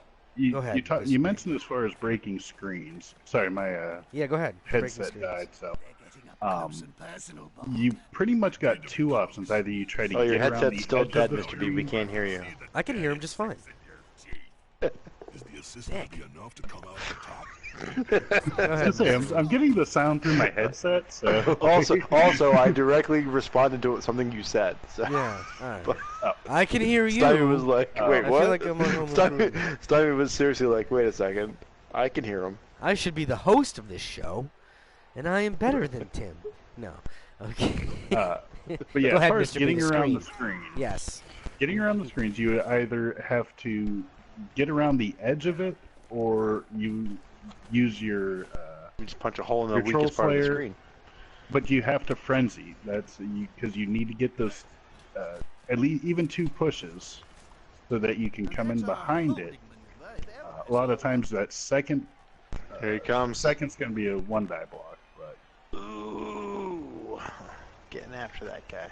go ahead, you Mr. mentioned as far as breaking screens. Sorry, my yeah, go ahead. Breaking headset screens. died, so They're getting up close and personal, Bob. you pretty much got 2 options. Either you try to Oh, your get around headset's the still edge dead, of the Mr. B. We screen. can't hear you. I can hear him just fine. Is the assist gonna be enough to come out on top? Go I ahead. was gonna say, I'm getting the sound through my headset, so Also, I directly responded to something you said. So. Yeah, all right. But- I can hear you. Stymie was like, wait, I what? feel like I'm on home improvement. Stymie was seriously like, wait a second. I can hear him. I should be the host of this show, and I am better than Tim. No. Okay. but yeah, Go as ahead, far as Mr. B, getting the around the screen. screen, Yes. getting around the screens, you either have to get around the edge of it, or you use your. You just punch a hole in the Your weakest troll part of the slayer- screen. But you have to frenzy. That's because you need to get those at least even 2 pushes, so that you can come in behind it. A lot of times that second Here he comes. second's going to be a 1-die block. But Ooh. Getting after that guy.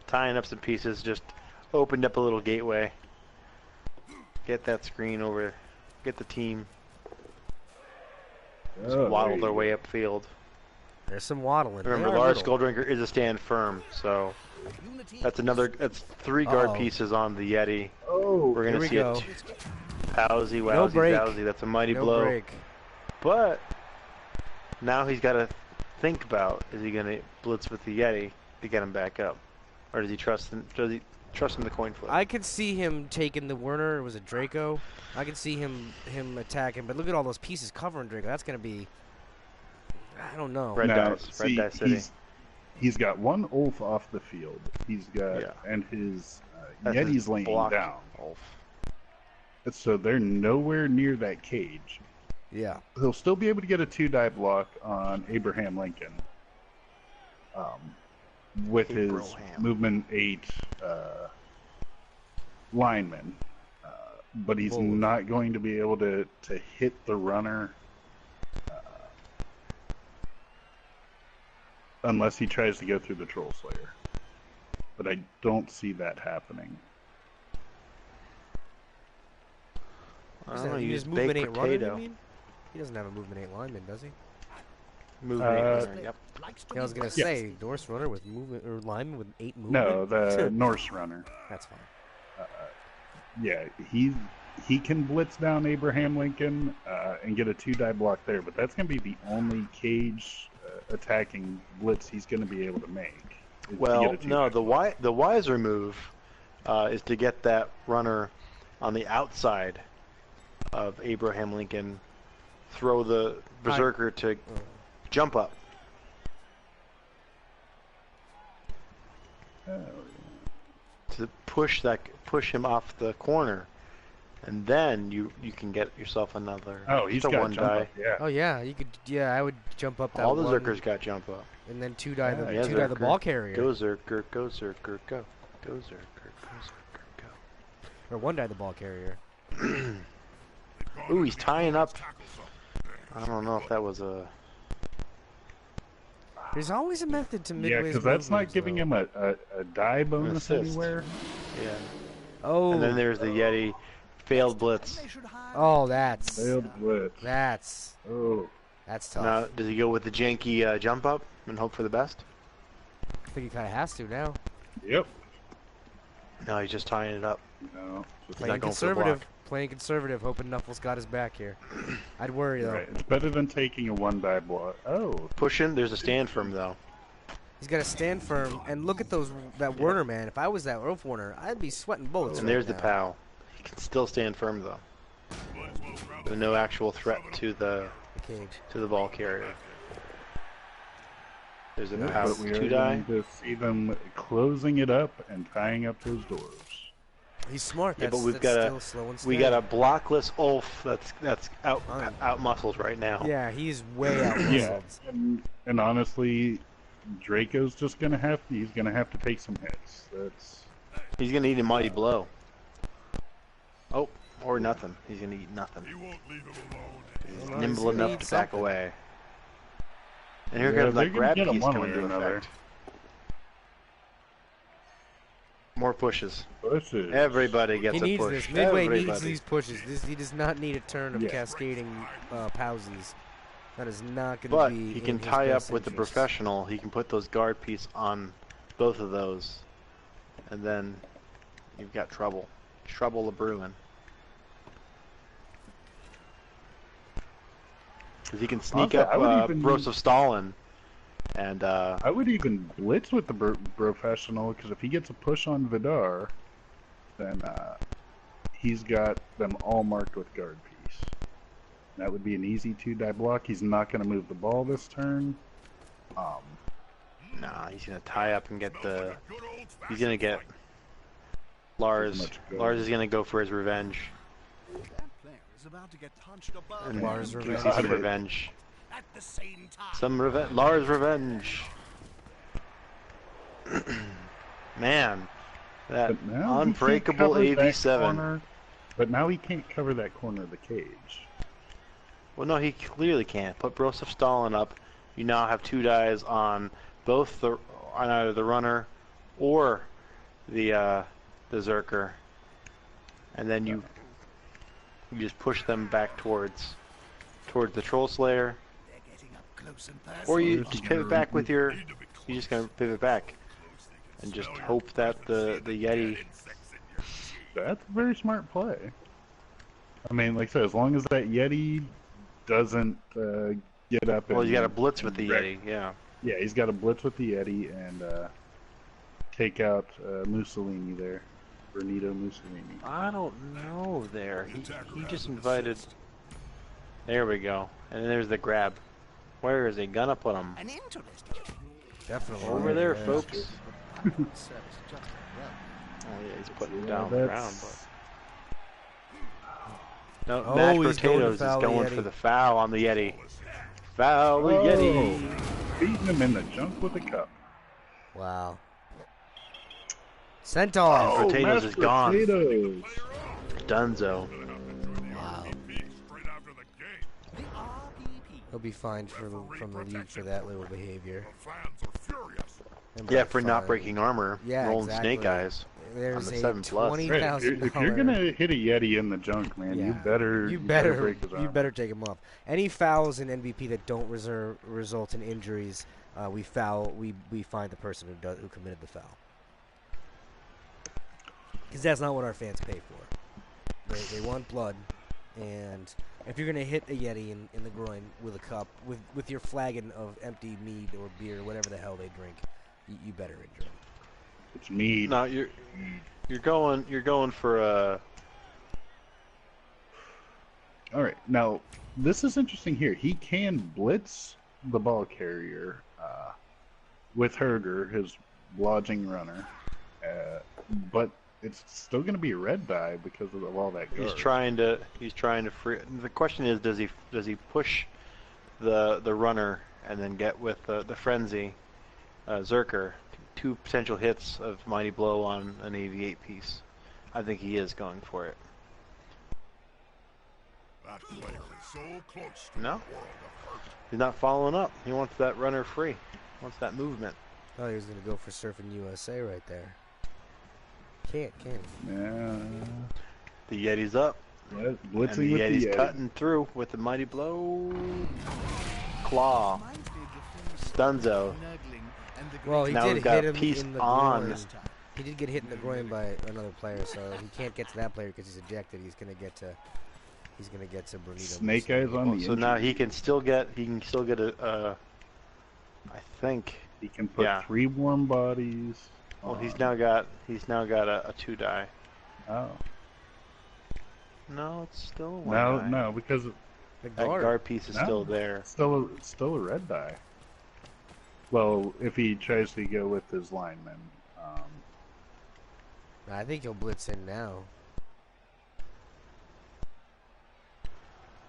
Tying up some pieces, just opened up a little gateway. Get that screen over. Get the team. Just waddle their way upfield. There's some waddling. They Remember, are Lars little. Skulldrinker is a stand firm, so that's 3 guard Uh-oh. pieces on the Yeti. Oh, We're Here gonna we see go. it. Wowsy, No wowsy, break. wowsy. That's a mighty No blow. break. But now he's got to think about: is he gonna blitz with the Yeti to get him back up, or does he trust him? Does he trust in the coin flip? I could see him taking the Werner. It was a Draco. I could see him attacking, but look at all those pieces covering Draco. That's gonna be. I don't know. Red now, dice, see, Red Dice City. he's got 1 Ulf off the field. He's got Yeah. and his That's Yeti's his laying block. down, Ulf. so they're nowhere near that cage. Yeah. He'll still be able to get a 2-die block on Abraham Lincoln. With his Abraham. movement 8 lineman, but he's Forward. not going to be able to hit the runner. unless he tries to go through the Troll Slayer. But I don't see that happening. I don't know, He use just movement baked 8 runner, you potato. mean? He doesn't have a movement 8 lineman, does he? Movement 8 runner, yep. Yeah, I was gonna say Norse runner with movement or lineman with 8 movement. No, the Norse runner. That's fine. Yeah, he can blitz down Abraham Lincoln and get a 2-die block there, but that's going to be the only cage attacking blitz he's going to be able to make. Well, no, the wiser move is to get that runner on the outside of Abraham Lincoln, throw the berserker to jump up. To push him off the corner, and then you can get yourself another. Oh, he's got one jump die. up, yeah. Oh yeah, you could. Yeah, I would jump up that. All the one, Zerkers got jump up. and then 2-die the Yeah, 2-die the Zerker. ball carrier. Go Zerker, go Zerker, go. Go Zerker, go Zerker, go. Or 1-die the ball carrier. Ooh, he's tying up. I don't know if that was a. There's always a method to Yeah, Midway's because that's not movements, giving though. him a die bonus assist. anywhere. Yeah. Oh. And then there's the Yeti failed blitz. Oh, that's Failed blitz. that's Oh. tough. Now, does he go with the janky jump up and hope for the best? I think he kind of has to now. Yep. No, he's just tying it up. No. Just Playing not going for the conservative. block. Playing conservative, hoping Knuffles got his back here. I'd worry though. right. It's better than taking a 1-die block. Oh. Pushing, there's a stand for him though. He's got to stand firm and look at that Werner man. If I was that Wolf Werner, I'd be sweating bullets. And right there's the now. POW. He can still stand firm though. There's no actual threat to the The cage. ball carrier. There's a Yeah, POW but we are 2-die. going to see them closing it up and tying up those doors. He's smart. Yeah, That's, but we've that's got still slow and we steady. got a blockless Ulf that's out muscled right now. Yeah, he's way out. Yeah, and honestly, Draco's just gonna have to take some hits. That's He's gonna eat a mighty blow. Oh, or nothing. He's gonna eat nothing. He won't leave him alone. He's Well, nimble he's gonna enough eat to back something. away. And here Yeah, comes they're that gonna grab get him piece one coming way or into another. effect. More pushes. pushes. Everybody gets He a needs push. this. Midway needs Everybody. these pushes. He does not need a turn of Yeah. cascading pauses. That is not going to But be. he can in his tie up best with the interest. professional. He can put those guard piece on both of those, and then you've got trouble. Trouble a brewing. Because he can sneak Honestly, up I would even- Broseph Stalin, and I would even blitz with the professional because if he gets a push on Vidar, then he's got them all marked with guard piece. That would be an easy 2-die block. He's not going to move the ball this turn. nah, he's gonna tie up and get the. Good old-fashioned He's gonna get fight. Lars. much good. Lars is gonna go for his revenge, That player is about to get punched above and Lars' we revenge. see some God. revenge. at the same time. Some revenge. Lars' revenge. Man, that But now he can't unbreakable cover that AV7. corner- But now he can't cover that corner of the cage. Well, no, he clearly can't. Put Broseph Stalin up. You now have 2 dies on both on either the runner or the Zerker, and then you just push them back towards the Troll Slayer, They're getting up close and personal. or you There's just your- pivot back with your. Need to be You're just close. gonna pivot back Close, they can and just smell hope your that the presence. Yeti. Dead insects in your cheek. That's a very smart play. I mean, like I said, as long as that Yeti doesn't get up. Well, and, you got to blitz with the wreck- Yeti, yeah. Yeah, he's got to blitz with the Yeti and take out Mussolini there, Benito Mussolini. I don't know there. He just invited. There we go. And there's the grab. Where is he gonna put him? An interesting Definitely. Over there, yeah. folks. service just as well. Oh yeah, he's putting him Yeah, down the ground, that's- but no, Oh, mashed he's going to potatoes is foul the going Yeti. for the foul on the Yeti. Foul the Yeti. Beating him in the junk with a cup. Wow. Centaur. Potatoes is mashed gone. Potatoes. Dunzo. Wow. Being straight after the game. The RPP. He'll be fined from the league for that little behavior. The fans are furious. And Yeah, by for not fun, breaking armor. Yeah, rolling exactly. snake eyes. There's on the a 7 plus. Right, $20,000. if you're gonna hit a Yeti in the junk, man, you better break his armor. You better take him off. Any fouls in NVP that don't result in injuries, we find the person who committed the foul. Because that's not what our fans pay for. They want blood, and if you're gonna hit a Yeti in the groin with a cup with your flagon of empty mead or beer, whatever the hell they drink, you better injure him. It's mead. No, you're going for a. All right, now this is interesting here. He can blitz the ball carrier with Herger, his lodging runner, but it's still going to be a red die because of all that guard. He's trying to free. The question is, does he push the runner and then get with the frenzy, Zerker, 2 potential hits of Mighty Blow on an 88 piece? I think he is going for it. That player is so close to No, the world of hurt. he's not following up. He wants that runner free. Wants that movement. Oh, he was gonna go for Surfing USA right there. Can't he? Yeah. The Yeti's up. Blitzing And the with Yeti's the Yeti. cutting through with the Mighty Blow. Claw. Stunzo. Well, he Now did we've got hit him piece in the on. groin. He did get hit in the groin by another player, so he can't get to that player because he's ejected. He's gonna get to Bonito. Snake eyes on the So now he can still get a. I think. He can put 3 warm bodies. Well, he's now got a 2 die. Oh. No, it's still a 1 die. No, because The That guard. guard piece is still there. still a red die. Well, if he tries to go with his lineman. I think he'll blitz in now.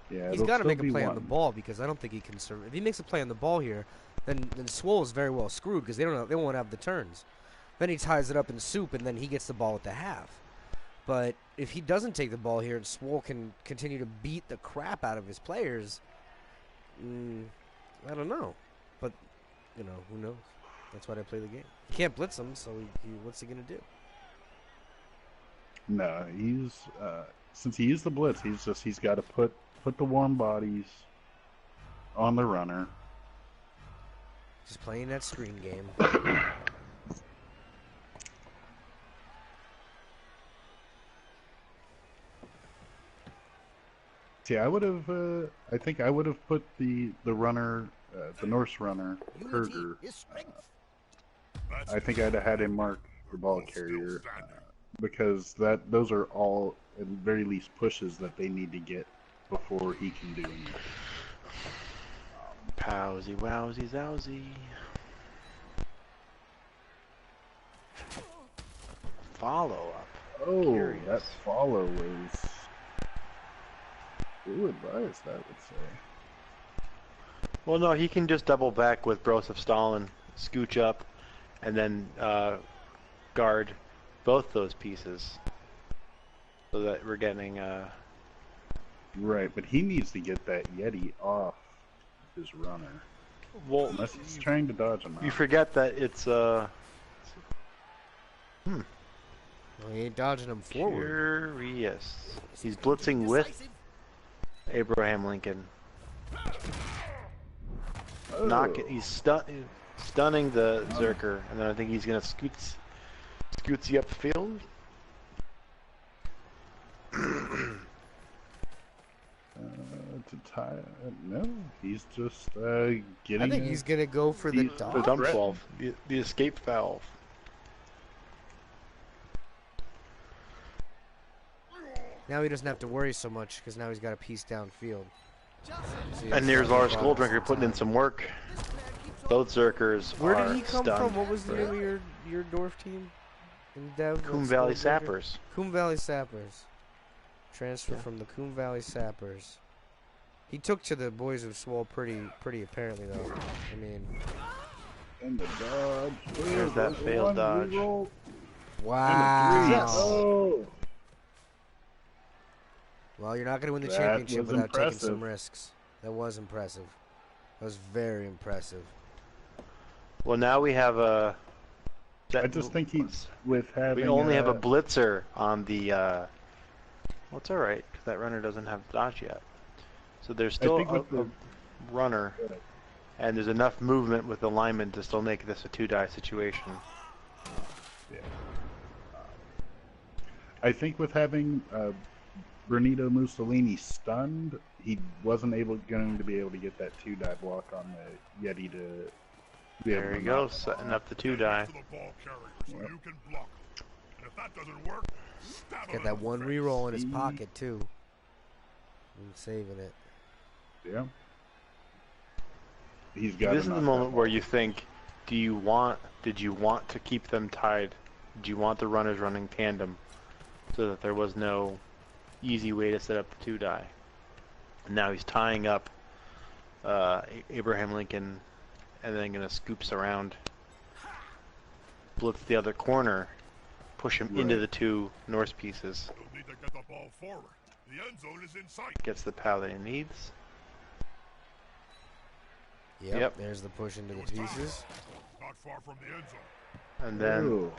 Yeah, He's got to make a play on the ball because I don't think he can serve. If he makes a play on the ball here, then Swole is very well screwed because they won't have the turns. Then he ties it up in soup and then he gets the ball at the half. But if he doesn't take the ball here and Swole can continue to beat the crap out of his players, I don't know. But who knows? That's why they play the game. He can't blitz him, so what's he gonna do? No, he's since he used the blitz, he's got to put the warm bodies on the runner. Just playing that screen game. See, I would have. I think I would have put the runner, the Norse runner, Herger. I think I'd have had him mark the ball carrier because those are all at the very least pushes that they need to get before he can do anything. Powsy, wowsy, zowsy. Follow up. Oh, Curious. that follow was ill-advised, I would say. Well, no, he can just double back with Broseph Stalin, scooch up, and then guard both those pieces, so that we're getting. Right, but he needs to get that Yeti off his runner. Well, Unless he's trying to dodge him. you forget that it's Well, he ain't dodging him forward. Curious. He's blitzing with Abraham Lincoln. He's stunning the Zerker, and then I think he's gonna scootsy up the field. To tie. No, he's just getting. I think he's gonna go for the The dodge. dump valve, the escape valve. Now he doesn't have to worry so much because now he's got a piece downfield. And there's Lars Goldrinker putting in some work. Both Zerkers Where are did he come stunned. from? What was the name of your dwarf team? In Dev? Coombe Valley Sappers. Coombe Valley Sappers. Transfer from the Coombe Valley Sappers. He took to the boys of Swole pretty apparently though. I mean, And the dodge. There's that failed dodge. wow. Oh. Well, you're not going to win the That championship was without taking impressive. some risks. That was impressive. That was very impressive. Well, now we have a. I just think he's with having. We only have a blitzer on the. Well, it's all right because that runner doesn't have dodge yet. So there's still a runner, and there's enough movement with the lineman to still make this a 2-die situation. Yeah. I think with having Benito Mussolini stunned, he wasn't going to be able to get that 2-die block on the Yeti to. There he goes, setting up the 2-die. Got that one reroll in his pocket too. And saving it. Yeah. He's got. This is the moment where you think, did you want to keep them tied? Did you want the runners running tandem so that there was no easy way to set up the 2-die? And now he's tying up Abraham Lincoln and then going to scoops around, blitz the other corner, push him into the 2 Norse pieces. Need to get the ball forward. The end zone is in sight. Gets the power that he needs. Yep. There's the push into the pieces. Not far from the end zone. And then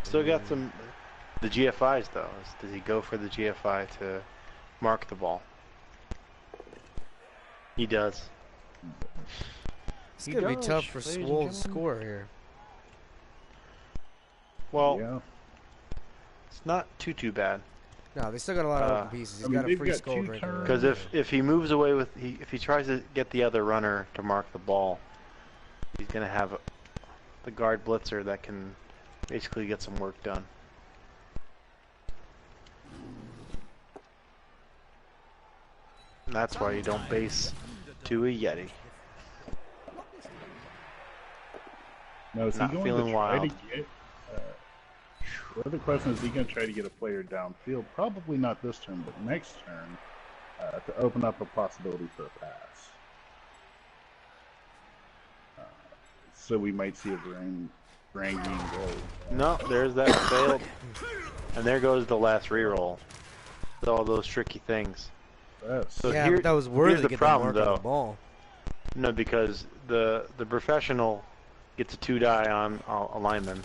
still got some. The GFIs though. Does he go for the GFI to mark the ball? He does. It's going to be tough for Swole to score here. Well, it's not too bad. No, they still got a lot of open pieces. He's got a free skull drinker. Because if he moves away with if he tries to get the other runner to mark the ball, he's going to have the guard blitzer that can basically get some work done. And that's why you don't base to a Yeti. No, is Not he going feeling to try wild. to get? The other question is he going to try to get a player downfield? Probably not this turn, but next turn to open up a possibility for a pass. So we might see a Varangian goal. No, there's that failed, and there goes the last reroll. All those tricky things. So yeah, but that was worthy here's to the get problem, the mark though. on the ball. No, because the professional gets a 2-die on a lineman,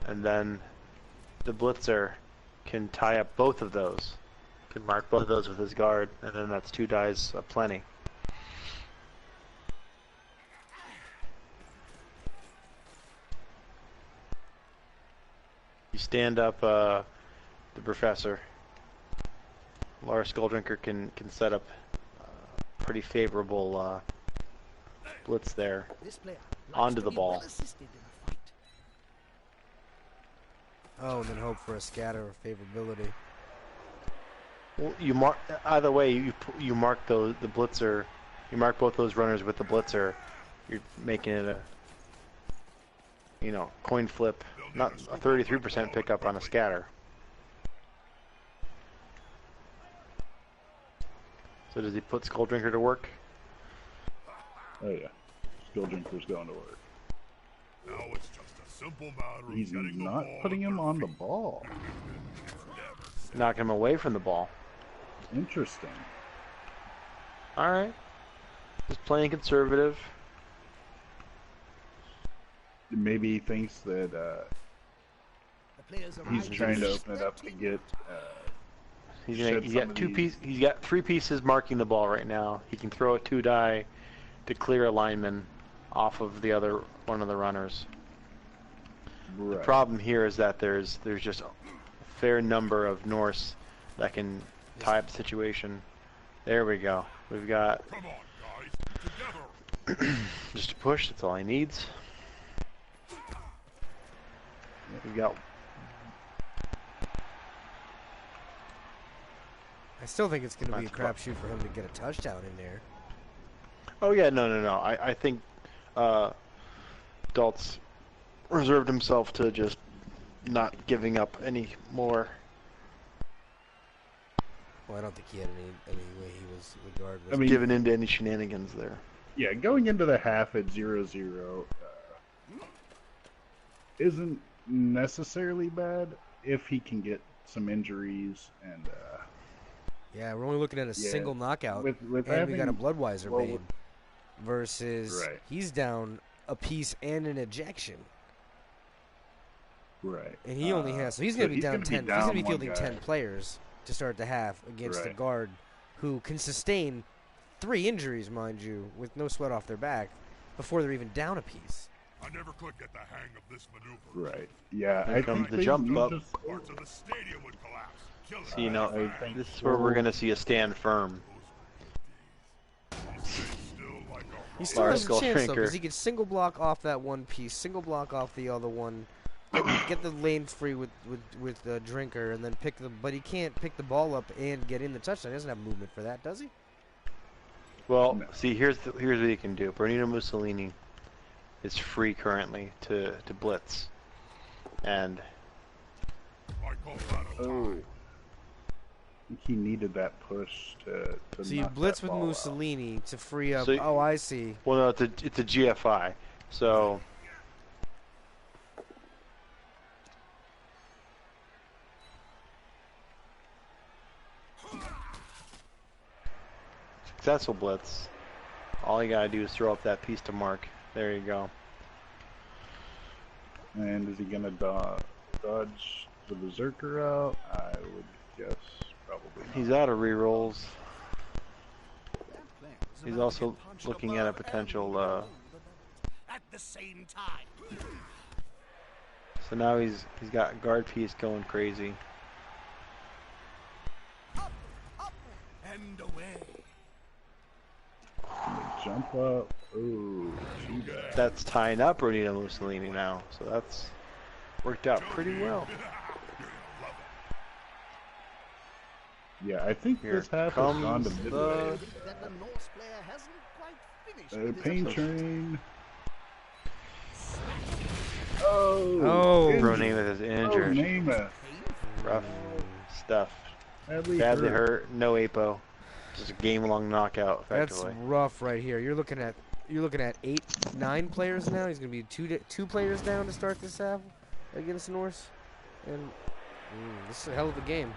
and then the blitzer can tie up both of those, can mark both of those with his guard, and then that's 2 dies aplenty. You stand up the professor. Lars Skulldrinker can set up pretty favorable blitz there onto the ball. Oh, and then hope for a scatter of favorability. Well, you mark either way. You mark the blitzer. You mark both those runners with the blitzer. You're making it a coin flip, not a 33% pickup on a scatter. So does he put Skulldrinker to work? Oh yeah, Skulldrinker's going to work. Now it's just a simple matter of He's getting the not ball putting with him their on the feet. ball. Knock him away from the ball. Interesting. All right. Just playing conservative. Maybe he thinks that he's trying to open it up to get. He's got He's got 3 pieces marking the ball right now. He can throw a 2-die to clear a lineman off of one of the runners. Right. The problem here is that there's just a fair number of Norse that can tie up the situation. There we go. We've got Come on, guys, together. just a push. That's all he needs. We've got. I still think it's going to be a crapshoot for him to get a touchdown in there. Oh yeah, no. I think Daltz reserved himself to just not giving up any more. Well, I don't think he had any way he was regardless. Giving into any shenanigans there. Yeah, going into the half at 0-0 isn't necessarily bad if he can get some injuries and. Yeah, we're only looking at a single knockout, with and we got a Bloodweiser well, babe versus he's down a piece and an ejection. Right. And he only has, so he's going to be down 10. He's going to be fielding guy. 10 players to start the half against a Right. guard who can sustain 3 injuries, mind you, with no sweat off their back before they're even down a piece. I never could get the hang of this maneuver. Right. Yeah, Here I comes think the they jump need up. to- Parts of the stadium would collapse. Kill it. So, you know, I think this is where we're going to see a stand firm. He still Large has a skull chance, though, shrinker. because he could single block off that one piece, single block off the other one, get the lane free with the drinker, and then but he can't pick the ball up and get in the touchdown. He doesn't have movement for that, does he? Well, No. see, here's what he can do. Bernino Mussolini is free currently to blitz. And I call that a Oh. tie. I think he needed that push to So you knock blitz that with ball out. Mussolini to free up. So- Oh, I see. well, no, it's a GFI. So successful blitz. All you gotta do is throw up that piece to mark. There you go. And is he gonna dodge the berserker out? I would guess probably not. He's out of rerolls. He's also looking at a potential. At the same time. So now he's got guard piece going crazy. Up, up, and away. Jump up. Ooh, too bad. That's tying up Bernino Mussolini now. So that's worked out pretty well. Yeah, I think Here this half has gone to comes midway. That the Norse player hasn't quite finished with his Pain approach. train. Oh, Oh. injured. Bronemath is Oh, injured. Namath. Rough stuff. Badly hurt. No APO. Just a game-long knockout, That's effectively. rough right here. You're looking at 8, 9 players now. He's gonna be two players down to start this half against the Norse, and this is a hell of a game.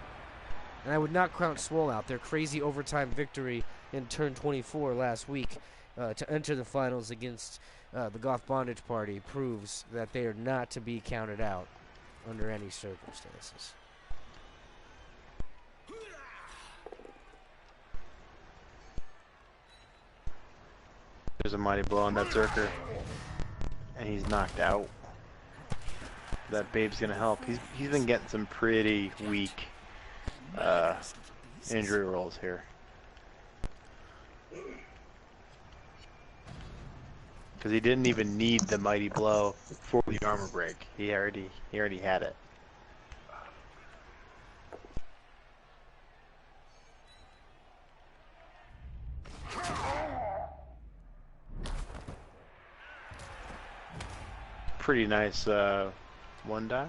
And I would not count Swole out. Their crazy overtime victory in turn 24 last week to enter the finals against the Goth Bondage Party proves that they are not to be counted out under any circumstances. There's a mighty blow on that Zerker. And he's knocked out. That babe's gonna help. He's been getting some pretty weak injury rolls here. Because he didn't even need the mighty blow for the armor break. He already had it. Pretty nice one die.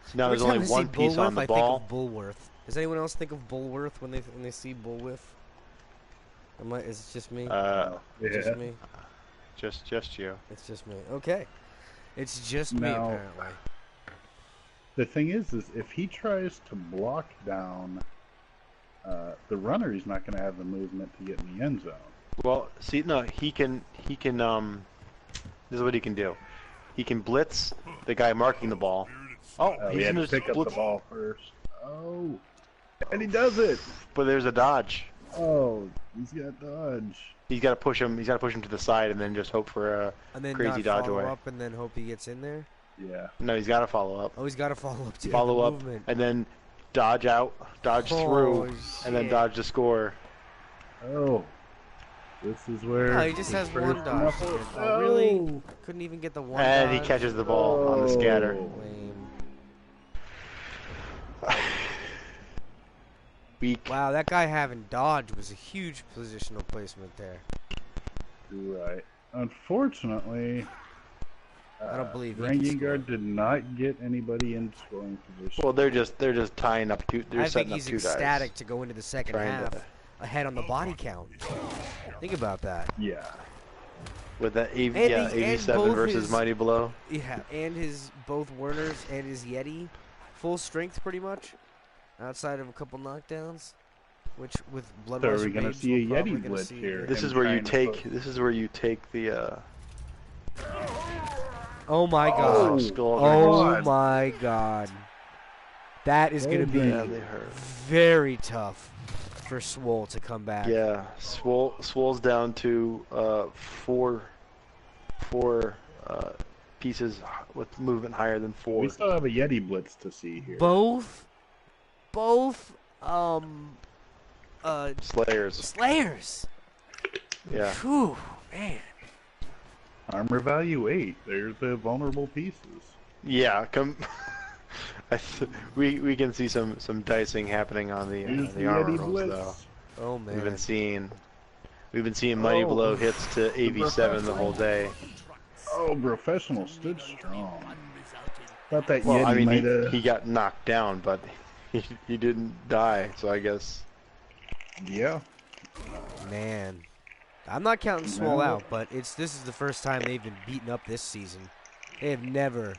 So now Every there's time only I see one piece on Bullworth, the I ball. think of Bullworth. Does anyone else think of Bullworth when they see Bullworth? Is it just me? Yeah. Just me? Just you. It's just me. Okay. It's just me, Now- apparently. The thing is if he tries to block down the runner, he's not going to have the movement to get in the end zone. Well, see, no, he can, this is what he can do. He can blitz the guy marking the ball. Oh, He he's had in to his pick up the blitz, ball first. Oh, and he does it. but there's a dodge. Oh, he's got dodge. He's got to push him to the side and then just hope for a And then crazy not dodge follow away. up and then hope he gets in there. Yeah. No, he's got to follow up. Oh, he's got to follow up to Follow the up movement. and then dodge out, dodge through, and then shit. dodge to score. Oh, this is where. Oh, he just has his one first dodge. knuckle- Oh, really? Couldn't even get the one And he dodge? catches the ball on the scatter. Oh. Lame. Weak. Wow, that guy having dodge was a huge positional placement there. Right. Unfortunately, I don't believe he can Varangian score. guard did not get anybody in scoring position. Well, they're just tying up two. They're I think setting up he's two ecstatic guys. to go into the second Trying half to- ahead on the body count. Think about that. Yeah. With that And 87 both versus his- Mighty Blow. Yeah, and his both Werners and his Yeti, full strength pretty much, outside of a couple knockdowns, which with Bloodweiser So are we going to babes, see a we're probably Yeti gonna blitz see- here? This him is where you trying to take. put- This is where you take the Oh my Oh, god. Skull Oh God. my god. That is going to be Yeah, they hurt. very tough for Swole to come back. Yeah, Swole's down to four pieces with movement higher than 4. We still have a Yeti Blitz to see here. Both Slayers. Yeah. Whew, man. Armor value 8. There's the vulnerable pieces. Yeah, we can see some dicing happening on the armor Yeti rolls Blitz. though. Oh man. We've been seeing Mighty Blow hits to AV7 the whole day. Oh, Professional stood strong. Thought that Well, Yeti I mean, might have... he got knocked down, but he didn't die, so I guess. Yeah. Man. I'm not counting Swole No. out, but this is the first time they've been beaten up this season. They have never.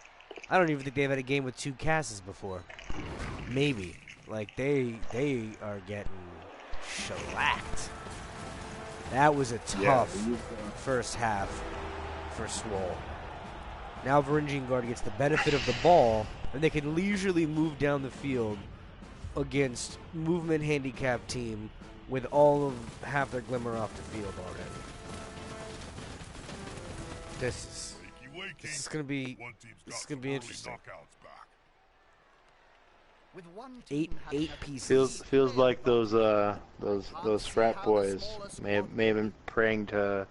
I don't even think they've had a game with 2 casses before. Maybe. Like they are getting shellacked. That was a tough first half for Swole. Now Varangian Guard gets the benefit of the ball, and they can leisurely move down the field against movement handicapped team with all of half their glimmer off the field already. This is gonna be interesting. With one Eight team having pieces. Feels like those frat boys may have been praying to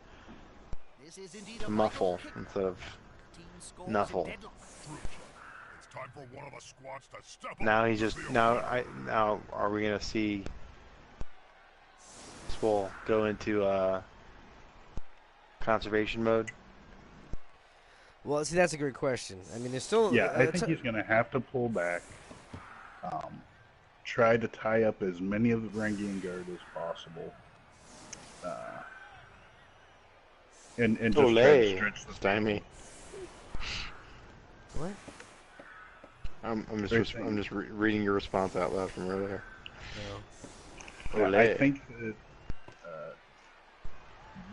This is indeed to a muffle vital kick. instead of Team scores nuffle. a deadlock. It's time for one of us squads to step up. Now he's to the just field. now are we gonna see Swole go into conservation mode? Well, see, that's a great question. I mean, there's still Yeah, I think he's going to have to pull back. Try to tie up as many of the Varangian Guard as possible. And just try to Olay, stretch the stymie. What? I'm Great just thing. reading your response out loud from earlier. No. Yeah, I Olay. think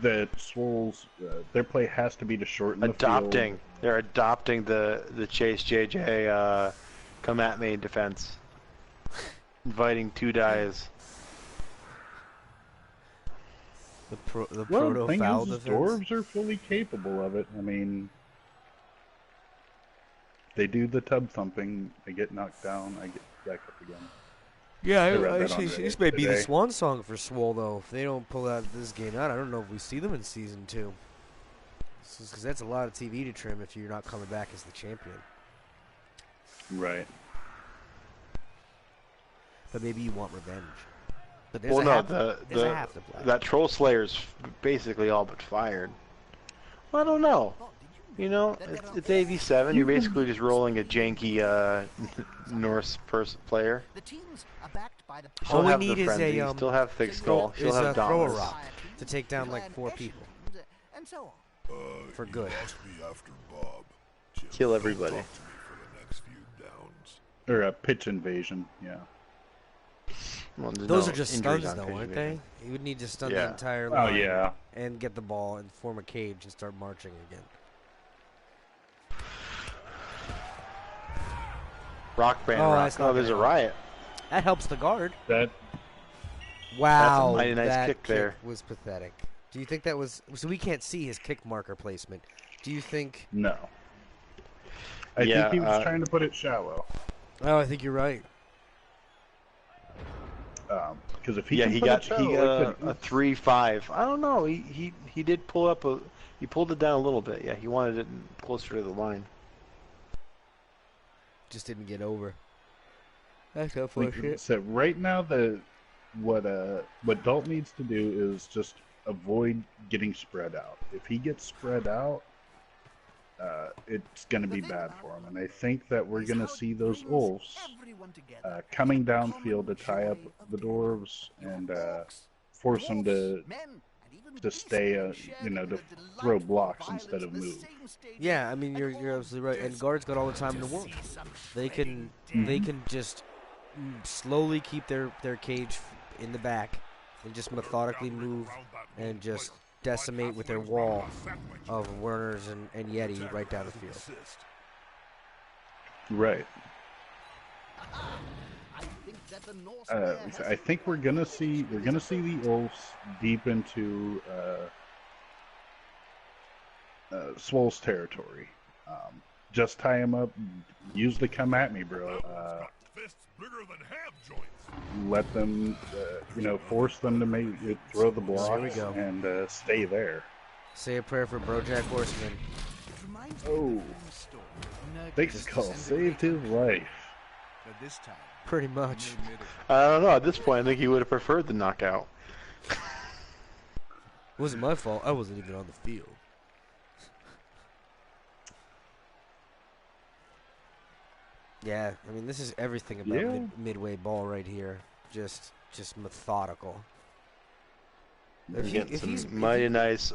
that Swole's their play has to be to shorten the field. They're adopting the Chase JJ come at me defense. Inviting 2 dies. The Well, the proto thing foul is, defense. dwarves are fully capable of it. I mean, they do the tub thumping, they get knocked down, I get back up again. Yeah, I read that actually, on Reddit this may be the today. swan song for Swole, though. If they don't pull out this game out, I don't know if we see them in Season 2. Because that's a lot of TV to trim if you're not coming back as the champion. Right. But maybe you want revenge. But there's Well, a no, half, there's a half to play. that Troll Slayer's basically all but fired. Well, I don't know. Oh, did you You know, that they're it's AV7. You're basically just rolling a janky Norse player. The teams are backed by the All we Still have need the is frenzy, a, still have thick skull, still have throw a dominance. rock to take down like 4 people and so on. for good. Lost me after Bob. Jim, Kill don't everybody. talk to me for the next few downs. Or a pitch invasion, yeah. Well, there's Those no are just injuries stuns, on though, Pitch aren't they? Invasion. You would need to stun Yeah. the entire Oh, line yeah. and get the ball and form a cage and start marching again. Rock band, Oh, rock. that's not Oh, there's a gonna riot. That helps the guard. That Wow, mighty nice that kick there. was pathetic. Do you think that was... So we can't see his kick marker placement. Do you think... no. I Yeah, think he was trying to put it shallow. Oh, I think you're right. Because if he Yeah, can he put got it shallow, it could- a 3-5. I don't know. He did pull up he pulled it down a little bit. Yeah, he wanted it closer to the line. Just didn't get over. That's like, so right now, what Dalt needs to do is just avoid getting spread out. If he gets spread out, it's going to be bad for him. And I think that we're going to see those wolves coming downfield to tie up the dwarves and force them to stay, to throw blocks instead of move. Yeah, I mean, you're absolutely right. And guards got all the time in the world. They can just slowly keep their cage in the back and just methodically move and just decimate with their wall of Werners and Yeti right down the field. Right. I think we're gonna see the Ulfs deep into Swole's territory. Just tie him up. Use the come at me, bro. Let them, force them to throw the block and stay there. Say a prayer for Brojack Horseman. Oh, Thick's call saved his life. Pretty much. I don't know. At this point, I think he would have preferred the knockout. It wasn't my fault. I wasn't even on the field. Yeah, I mean, this is everything about midway ball right here. Just methodical. If he's mighty nice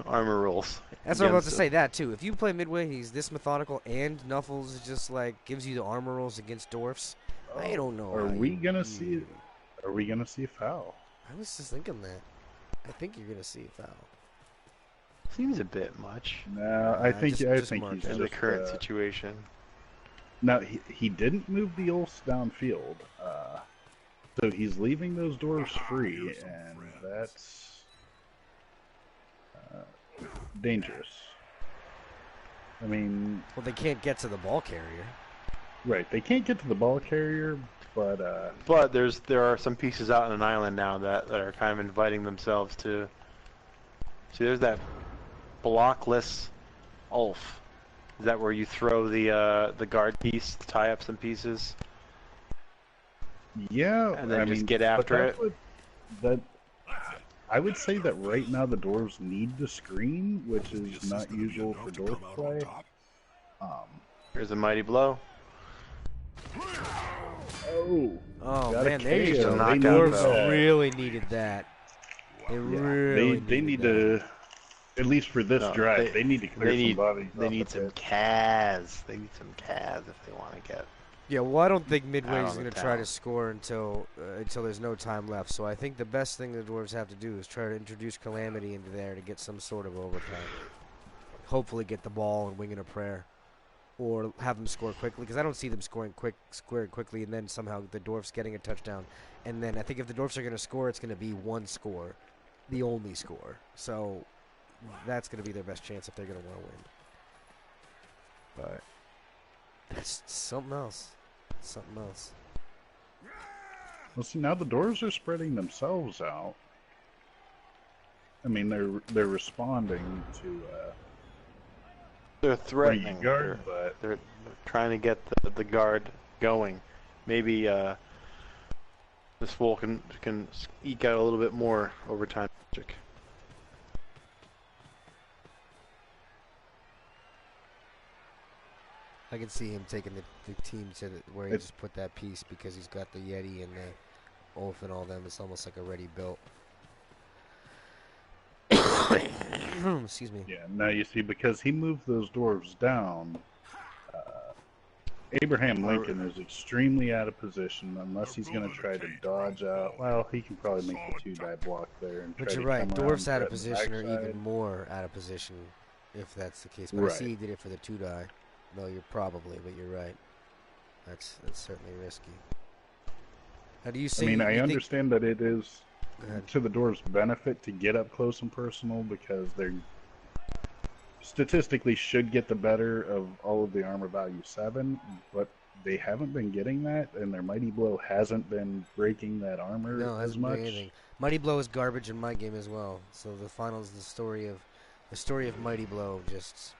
armor rolls. That's what I'm about to say. That too. If you play midway, he's this methodical, and Knuffles is just like gives you the armor rolls against dwarfs. I don't know. Are we gonna see a foul? I was just thinking that. I think you're gonna see a foul. Seems a bit much. No, I think he's in the current situation. No, he didn't move the Ulfs downfield, so he's leaving those doors free, and that's dangerous. I mean, well, they can't get to the ball carrier. Right, they can't get to the ball carrier, but there are some pieces out on an island now that are kind of inviting themselves to. See, there's that blockless Ulf. Is that where you throw the guard piece to tie up some pieces? Yeah, and then just get after it. I would say that right now the dwarves need the screen, which is not usual for dwarf play. Here's a mighty blow. Oh man, there you go. The dwarves really needed that. They need to. At least for this drive, they need to clear some bodies. They need some Kaz. They need some Kaz if they want to get. Yeah, well, I don't think Midway is going to try to score until there's no time left. So I think the best thing the Dwarves have to do is try to introduce Calamity into there to get some sort of overtime. Hopefully get the ball and wing in a prayer. Or have them score quickly, because I don't see them scoring quickly, and then somehow the Dwarfs getting a touchdown. And then I think if the Dwarfs are going to score, it's going to be one score. The only score. So that's going to be their best chance if they're going to want to win. But it's something else. Something else. Well, see, now the Dwarves are spreading themselves out. I mean, they're responding to. They're threatening. Guard, but they're trying to get the guard going. Maybe this fool can eke out a little bit more overtime magic. I can see him taking the team to where he just put that piece because he's got the Yeti and the Ulf and all them. It's almost like already built. Excuse me. Yeah, now you see, because he moved those dwarves down, Abraham Lincoln is extremely out of position unless he's going to try to dodge out. Well, he can probably make the two-die block there. And but you're right, dwarves out of position are even more out of position if that's the case. But right. I see he did it for the two-die. No, you're probably, but you're right. That's certainly risky. How do you see? I mean, I understand that it is to the dwarves' benefit to get up close and personal because they're statistically should get the better of all of the armor value 7, but they haven't been getting that, and their Mighty Blow hasn't been breaking that armor as much. Anything. Mighty Blow is garbage in my game as well. So the final is the story of Mighty Blow just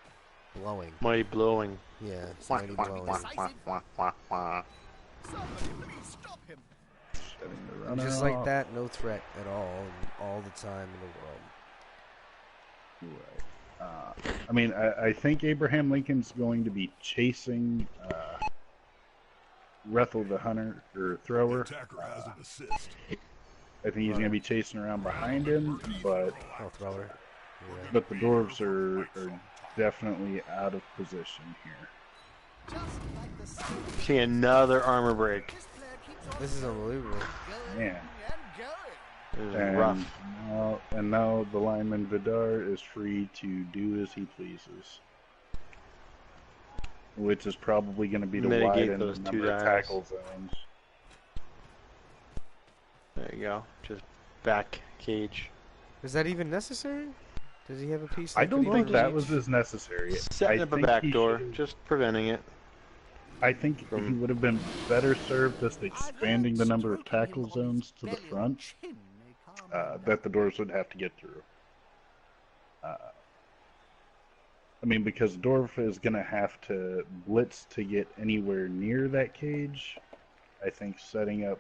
blowing. Mighty blowing. Yeah, it's mighty blowing. Just like that, no threat at all the time in the world. Right. I mean, I think Abraham Lincoln's going to be chasing Rethel the Hunter, or Thrower. I think he's going to be chasing around behind him, but Thrower. Yeah. But the dwarves are definitely out of position here. See another armor break. This is unbelievable. Man. This is rough. And now the lineman Vidar is free to do as he pleases. Which is probably going to be to Mitigate widen those the two number of dials. tackle zones. There you go. Just back cage. Is that even necessary? Does he have a piece? I that don't could think even that reach? was as necessary. Setting I up a think back he door, should've- just preventing it. I think he would have been better served just expanding the number of tackle zones to the front that the doors would have to get through. I mean, because Dorf is going to have to blitz to get anywhere near that cage. I think setting up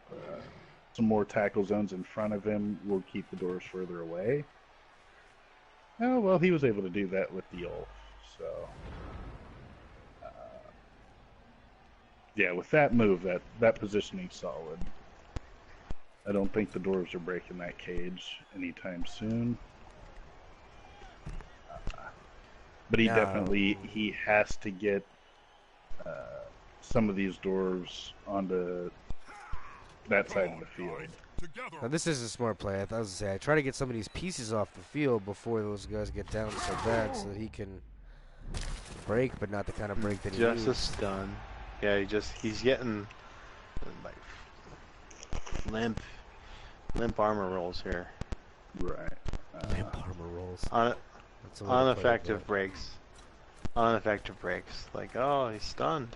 some more tackle zones in front of him will keep the doors further away. Oh, well, he was able to do that with the Ulf, so... yeah, with that move, that positioning's solid. I don't think the dwarves are breaking that cage anytime soon. But he definitely, he has to get some of these dwarves onto that side of the field. Now, this is a smart play. I was going to say, I try to get some of these pieces off the field before those guys get down so bad so that he can break, but not the kind of break that he Just a needs. stun. Yeah, he's getting like limp armor rolls here. Right. Limp armor rolls. Ineffective breaks. Unineffective breaks. Like, oh, he's stunned.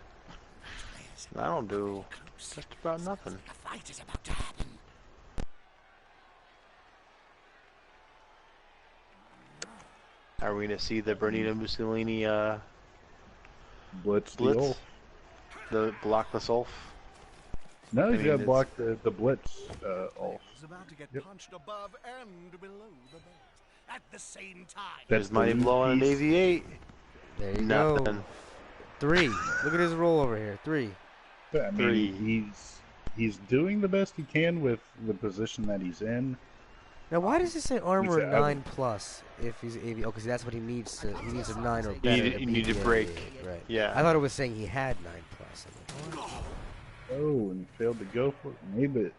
That'll do just about nothing. The fight is about to happen. Are we gonna see the Bernino Mussolini Blitz the blitz? Ulf. The blockless Ulf? No, he's mean, got to it's- block the blitz Ulf. Is about to get Yep. punched above and below the belt at the same time. There's Mighty the Blow on a piece. Navy 8. There you Nothing. go. 3. Look at his roll over here. 3. I Three. mean, he's doing the best he can with the position that he's in. Now, why does it say armor He's 9 plus if he's AV? Oh, because that's what he needs to. He needs a 9 or better. You need to beat the break. AV, right. Yeah. I thought it was saying he had 9 plus. Oh, and he failed to go for it. Maybe.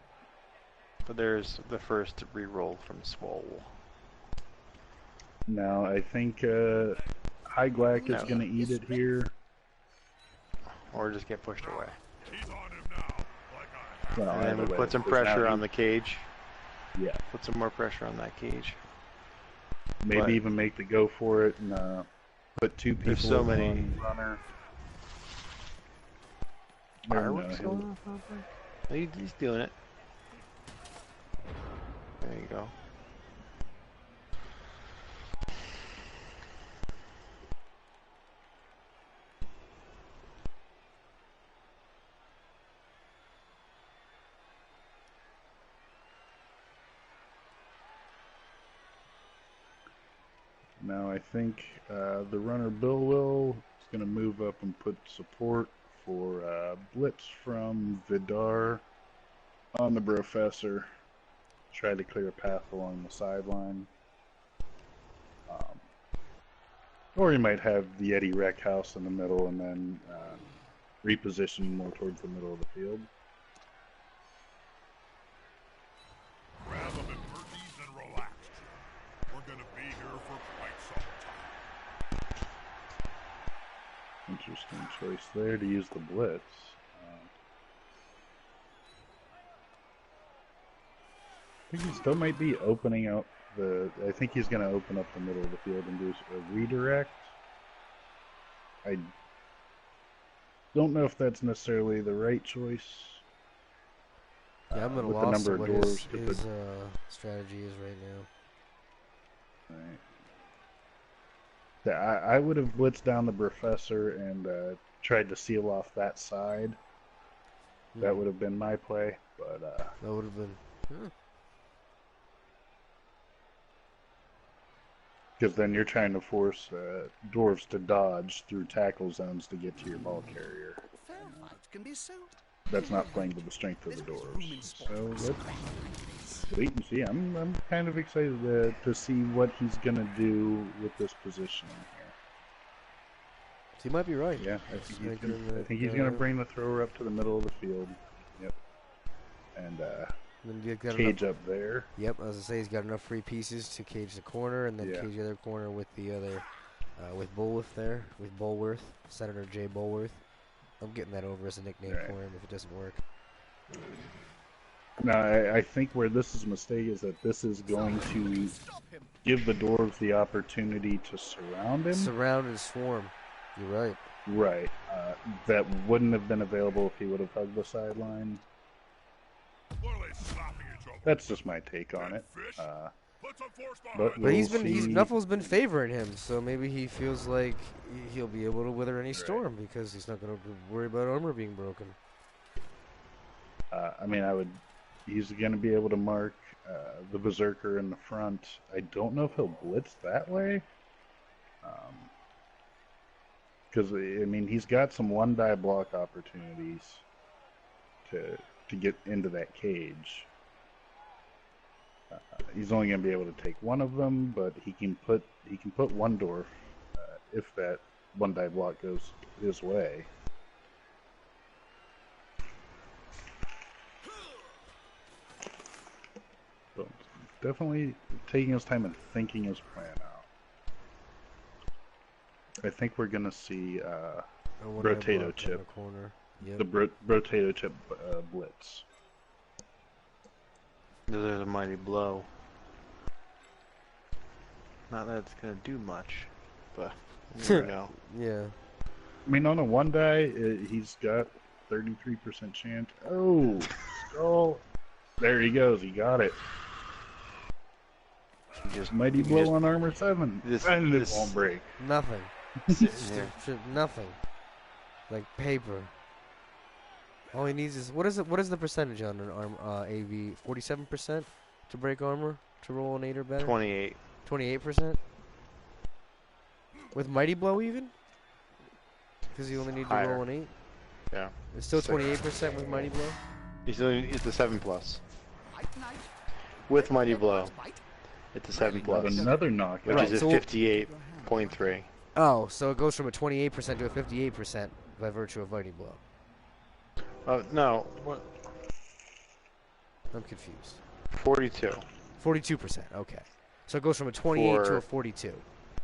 But there's the first re-roll from Swole. Now, I think High Glack is No. going to eat it here. Or just get pushed away. He's on him now, like I Well, And then we either way, put some because now pressure he- on the cage. Yeah, Put some more pressure on that cage. maybe But- even make the go for it and put 2 people There's so on many- runner. Fireworks he'll- going off out there? He's doing it. There you go. Now I think the runner Bill is going to move up and put support for blitz from Vidar on the Professor. Try to clear a path along the sideline. Or you might have the Eddie Wreck house in the middle and then reposition more towards the middle of the field. grab him in Murphy's and relax. We're gonna be here for quite some time. Interesting choice there to use the blitz. I think he still might be opening up I think he's going to open up the middle of the field and do a redirect. I don't know if that's necessarily the right choice. Yeah, I'm at a with the loss number of of what doors his, to his put. strategy is right now. Right. Yeah, I would have blitzed down the Professor and tried to seal off that side. That would have been my play, but That would have been. because then you're trying to force dwarves to dodge through tackle zones to get to your ball carrier. Fair fight can be so. That's not playing to the strength of the dwarves. So let's wait and see. I'm kind of excited to see what he's gonna do with this positioning here. So you might be right. Yeah, I think he's gonna bring the thrower up to the middle of the field. Yep. And And then you got cage up there. Yep, I was gonna say he's got enough free pieces to cage the corner, and then cage the other corner with the other, with Bulworth there, with Bulworth, Senator J. Bulworth. I'm getting that over as a nickname for him if it doesn't work. Now, I think where this is a mistake is that this is going to give the dwarves the opportunity to surround him. Surround and swarm. You're right. Right. That wouldn't have been available if he would have hugged the sideline. That's just my take on it. But Nuffle's been favoring him, so maybe he feels like he'll be able to weather any storm because he's not going to worry about armor being broken. I mean, he's going to be able to mark the Berserker in the front. I don't know if he'll blitz that way. Because, I mean, he's got some one-die block opportunities to get into that cage. He's only going to be able to take one of them, but he can put one dwarf if that one-die block goes his way. So definitely taking his time and thinking his plan out. I think we're going to see Brotato Chip. The Brotato Chip blitz. There's a mighty blow. Not that it's gonna do much, but there we go. Yeah. I mean, on a one die, he's got 33% chance. Oh, skull! There he goes. He got it. Mighty blow on armor 7. And it won't break. Nothing. Nothing. Like paper. All he needs is what is the percentage on an AV? 47% to break armor to roll an 8 or better. 28. 28%. With mighty blow even? Because you only need to roll an 8. Yeah. It's still 28% with mighty blow. It's a 7+. With mighty blow, it's a 7+. Another knock, which is a 58.3. Oh, so it goes from a 28% to a 58% by virtue of mighty blow. No. What? I'm confused. 42. 42%. Okay. So it goes from a 28 to a 42.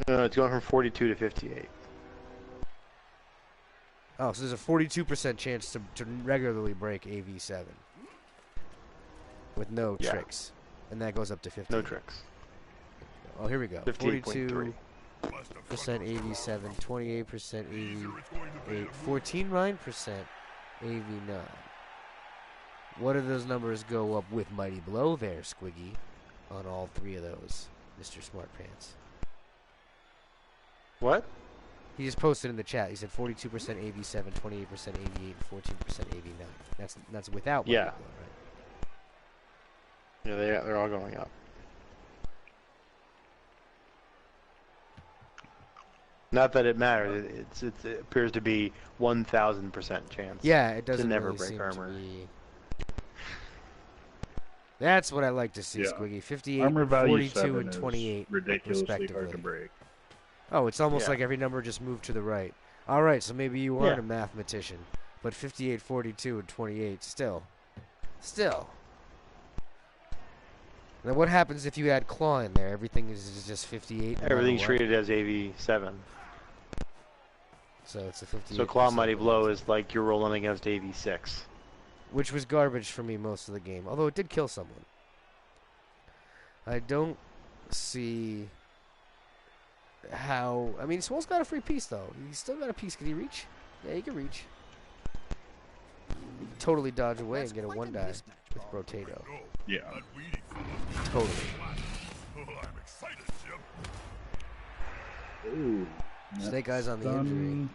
No, it's going from 42 to 58. Oh, so there's a 42% chance to regularly break AV7 with no tricks, and that goes up to 50. No tricks. Oh, here we go. 58.3. 42% AV7, 28% AV8, 14% AV9. What do those numbers go up with mighty blow there, Squiggy? On all three of those, Mr. Smart Pants. What? He just posted in the chat. He said 42% AV7, 28% AV8, and 14% AV9. That's without mighty blow, right? Yeah, they're all going up. Not that it matters. It appears to be 1,000% chance. Yeah, it doesn't to never really break seem armor. To be... That's what I like to see, Squiggy. 58, 42, and 28, ridiculously hard to break. Oh, it's almost like every number just moved to the right. All right, so maybe you aren't a mathematician, but 58, 42, and 28 still. Now, what happens if you add claw in there? Everything is just 58. Everything's treated as AV7. So it's a 58. So claw mighty blow is like you're rolling against AV6. Which was garbage for me most of the game, although it did kill someone. I don't see how... I mean, Swole's got a free piece, though. He's still got a piece. Can he reach? Yeah, he can reach. He can totally dodge away and get a one-die with Brotato. Yeah. Totally. I'm excited, Jim. Ooh. Snake Eyes on the injury.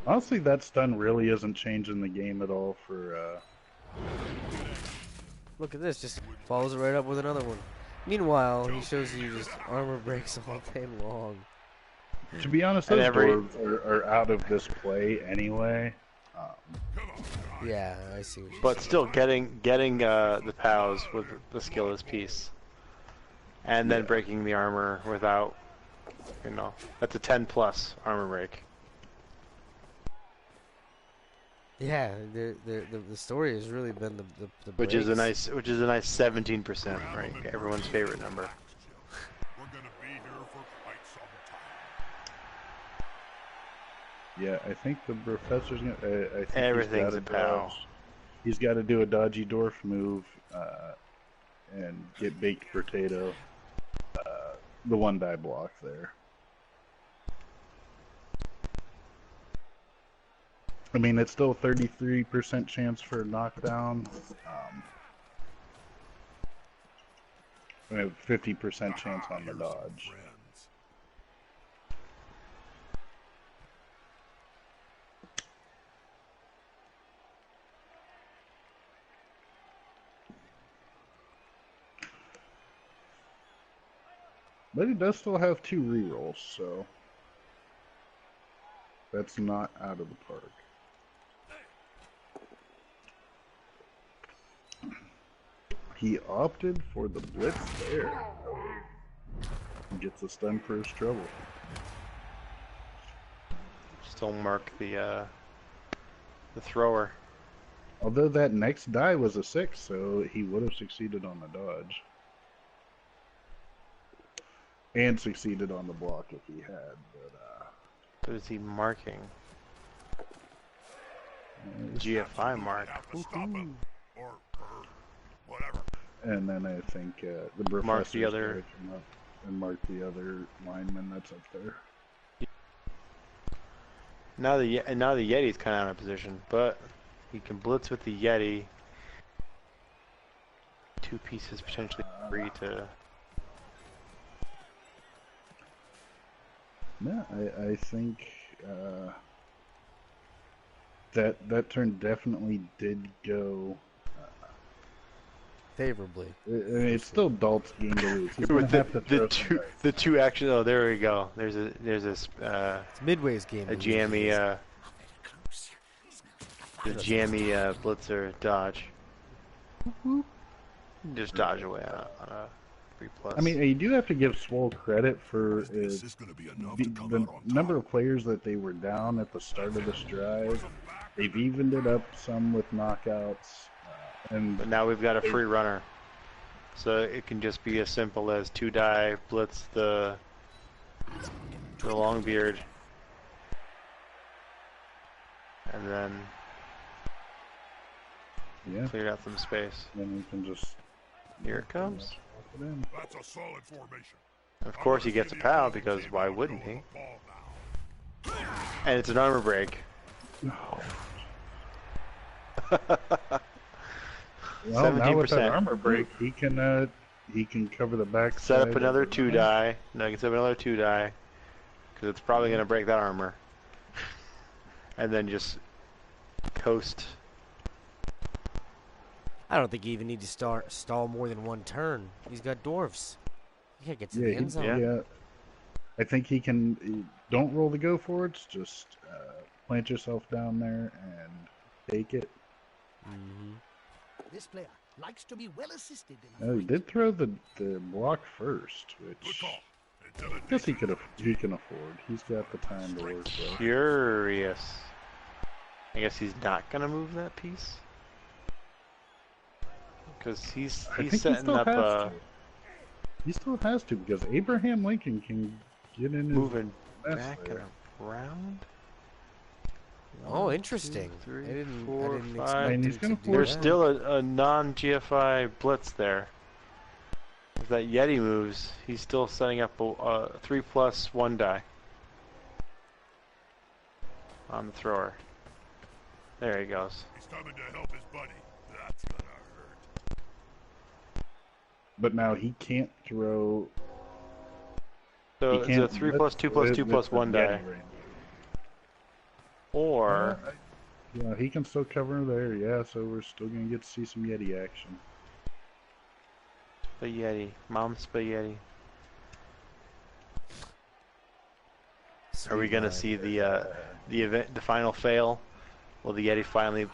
Honestly, that stun really isn't changing the game at all for... Look at this. Just follows it right up with another one. Meanwhile, he shows you just armor breaks all day long. To be honest, those dwarves are out of this play anyway. Yeah, I see what you're But saying. still, getting the POWs with the skillless piece, and then breaking the armor without, that's a 10+ armor break. Yeah, the story has really been the Which is a breaks. nice 17%, right? Everyone's favorite number. We're gonna be here for quite some time. Yeah, I think the professor's gonna. I think Everything's he's a got to pal. dodge. He's got to do a dodgy dwarf move and get baked potato. The 1-die block there. I mean, it's still 33% chance for knockdown. We have 50% chance on the dodge. Friends. But he does still have 2 rerolls, so that's not out of the park. He opted for the blitz there. He gets a stun for his trouble. Still mark the thrower. Although that next die was a 6, so he would have succeeded on the dodge. And succeeded on the block if he had, but What is he marking? GFI mark. Have to stop him. Or whatever. and then I think the professor's Mark the other- gotta come up and mark the other lineman that's up there. Now the Yeti's kind of out of position, but he can blitz with the Yeti. 2 pieces potentially free to. Yeah, I think that turn definitely did go. Favorably. It's still Dalt's game to lose. He's gonna With have to throw the two action. Oh, there we go. There's a It's Midway's game. a to lose jammy against. the jammy blitzer dodge. Just dodge away on a 3+. I mean, you do have to give Swole credit for This is gonna be enough the, to come the out on number top. of players that they were down at the start of this drive. They've evened it up some with knockouts, and But now we've got a free runner, so it can just be as simple as 2-die blitz the Longbeard, and then yeah, clear out some space. then we can just Here it comes. walk it in. That's a solid formation. Of course he gets a PAL because why wouldn't he? And it's an armor break. Well, now with that 17%. armor break, he can cover the back. Set up side another of the 2-die. No, he can set up another 2-die because it's probably going to break that armor. And then just coast. I don't think you even need to stall more than 1 turn. He's got dwarfs. He can't get to the Yeah, end zone. yeah. I think he can. Don't roll the go forwards. Just plant yourself down there and take it. Mm-hmm. This player likes to be well assisted in Oh, he did throw the block first, Good which call. I guess he can afford. He's got the time to work with. Curious. I guess he's not going to move that piece. Because he's I think setting he still up has to. He still has to because Abraham Lincoln can get in his moving mess back there. and around. Oh, 1, interesting. 2, 3, I didn't 4, 5. expect And he's him gonna to do There's that. still a non-GFI blitz there. If that Yeti moves, he's still setting up a 3+ 1-die on the thrower. There he goes. He's coming to help his buddy. That's gonna hurt. But now he can't throw. So He it's can't a 3+, blitz 2+, with 2+, the 1 die. Yeti right now. Or Yeah, he can still cover there. Yeah, so we're still gonna get to see some Yeti action. Spaghetti. Mom spaghetti. Are we Sweet gonna line. see the final fail? Will the Yeti finally?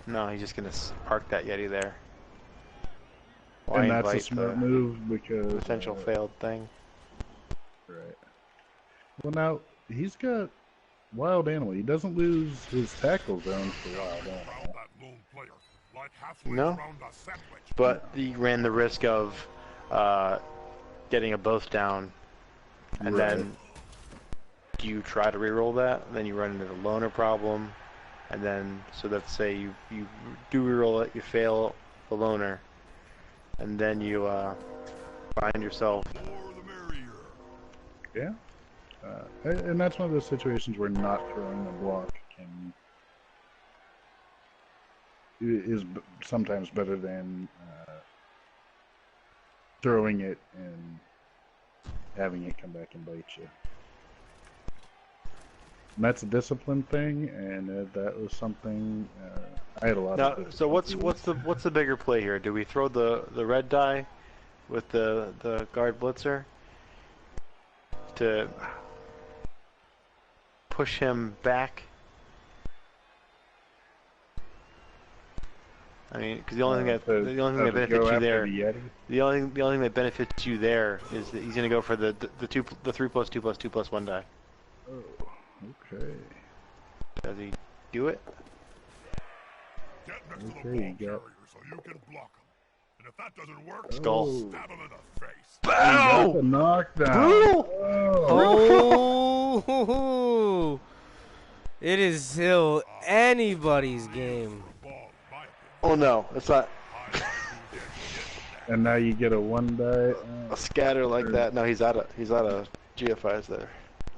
No, he's just gonna park that Yeti there. Why And that's a invite smart the move because potential failed thing? Right. Well, now he's got wild animal. He doesn't lose his tackle zones for wild animal. Around that lone player, like halfway No. around a sandwich. But he ran the risk of getting a both down, and Right. then do you try to reroll that? And then you run into the loner problem, and then so let's say you do reroll it, you fail the loner, and then you find yourself. The more the merrier. Yeah. And that's one of those situations where not throwing the block is sometimes better than throwing it and having it come back and bite you. And that's a discipline thing, and that was something I had a lot Now, of. so what's the bigger play here? Do we throw the red die with the guard blitzer to push him back? I mean, because the only thing that benefits you there, the only thing that benefits you there is that he's going to go for the 3+2+2+2+1 die. Oh, okay. Does he do it? Get next to the Okay, ball you got- carrier so you can block him. And if that doesn't work, Skull. stab him in the face. Got the knockdown. Brutal! Oh, it is still anybody's game. Ball, in my opinion. Oh no, it's not And now you get a one die. a scatter like that. No, he's out of GFIs there.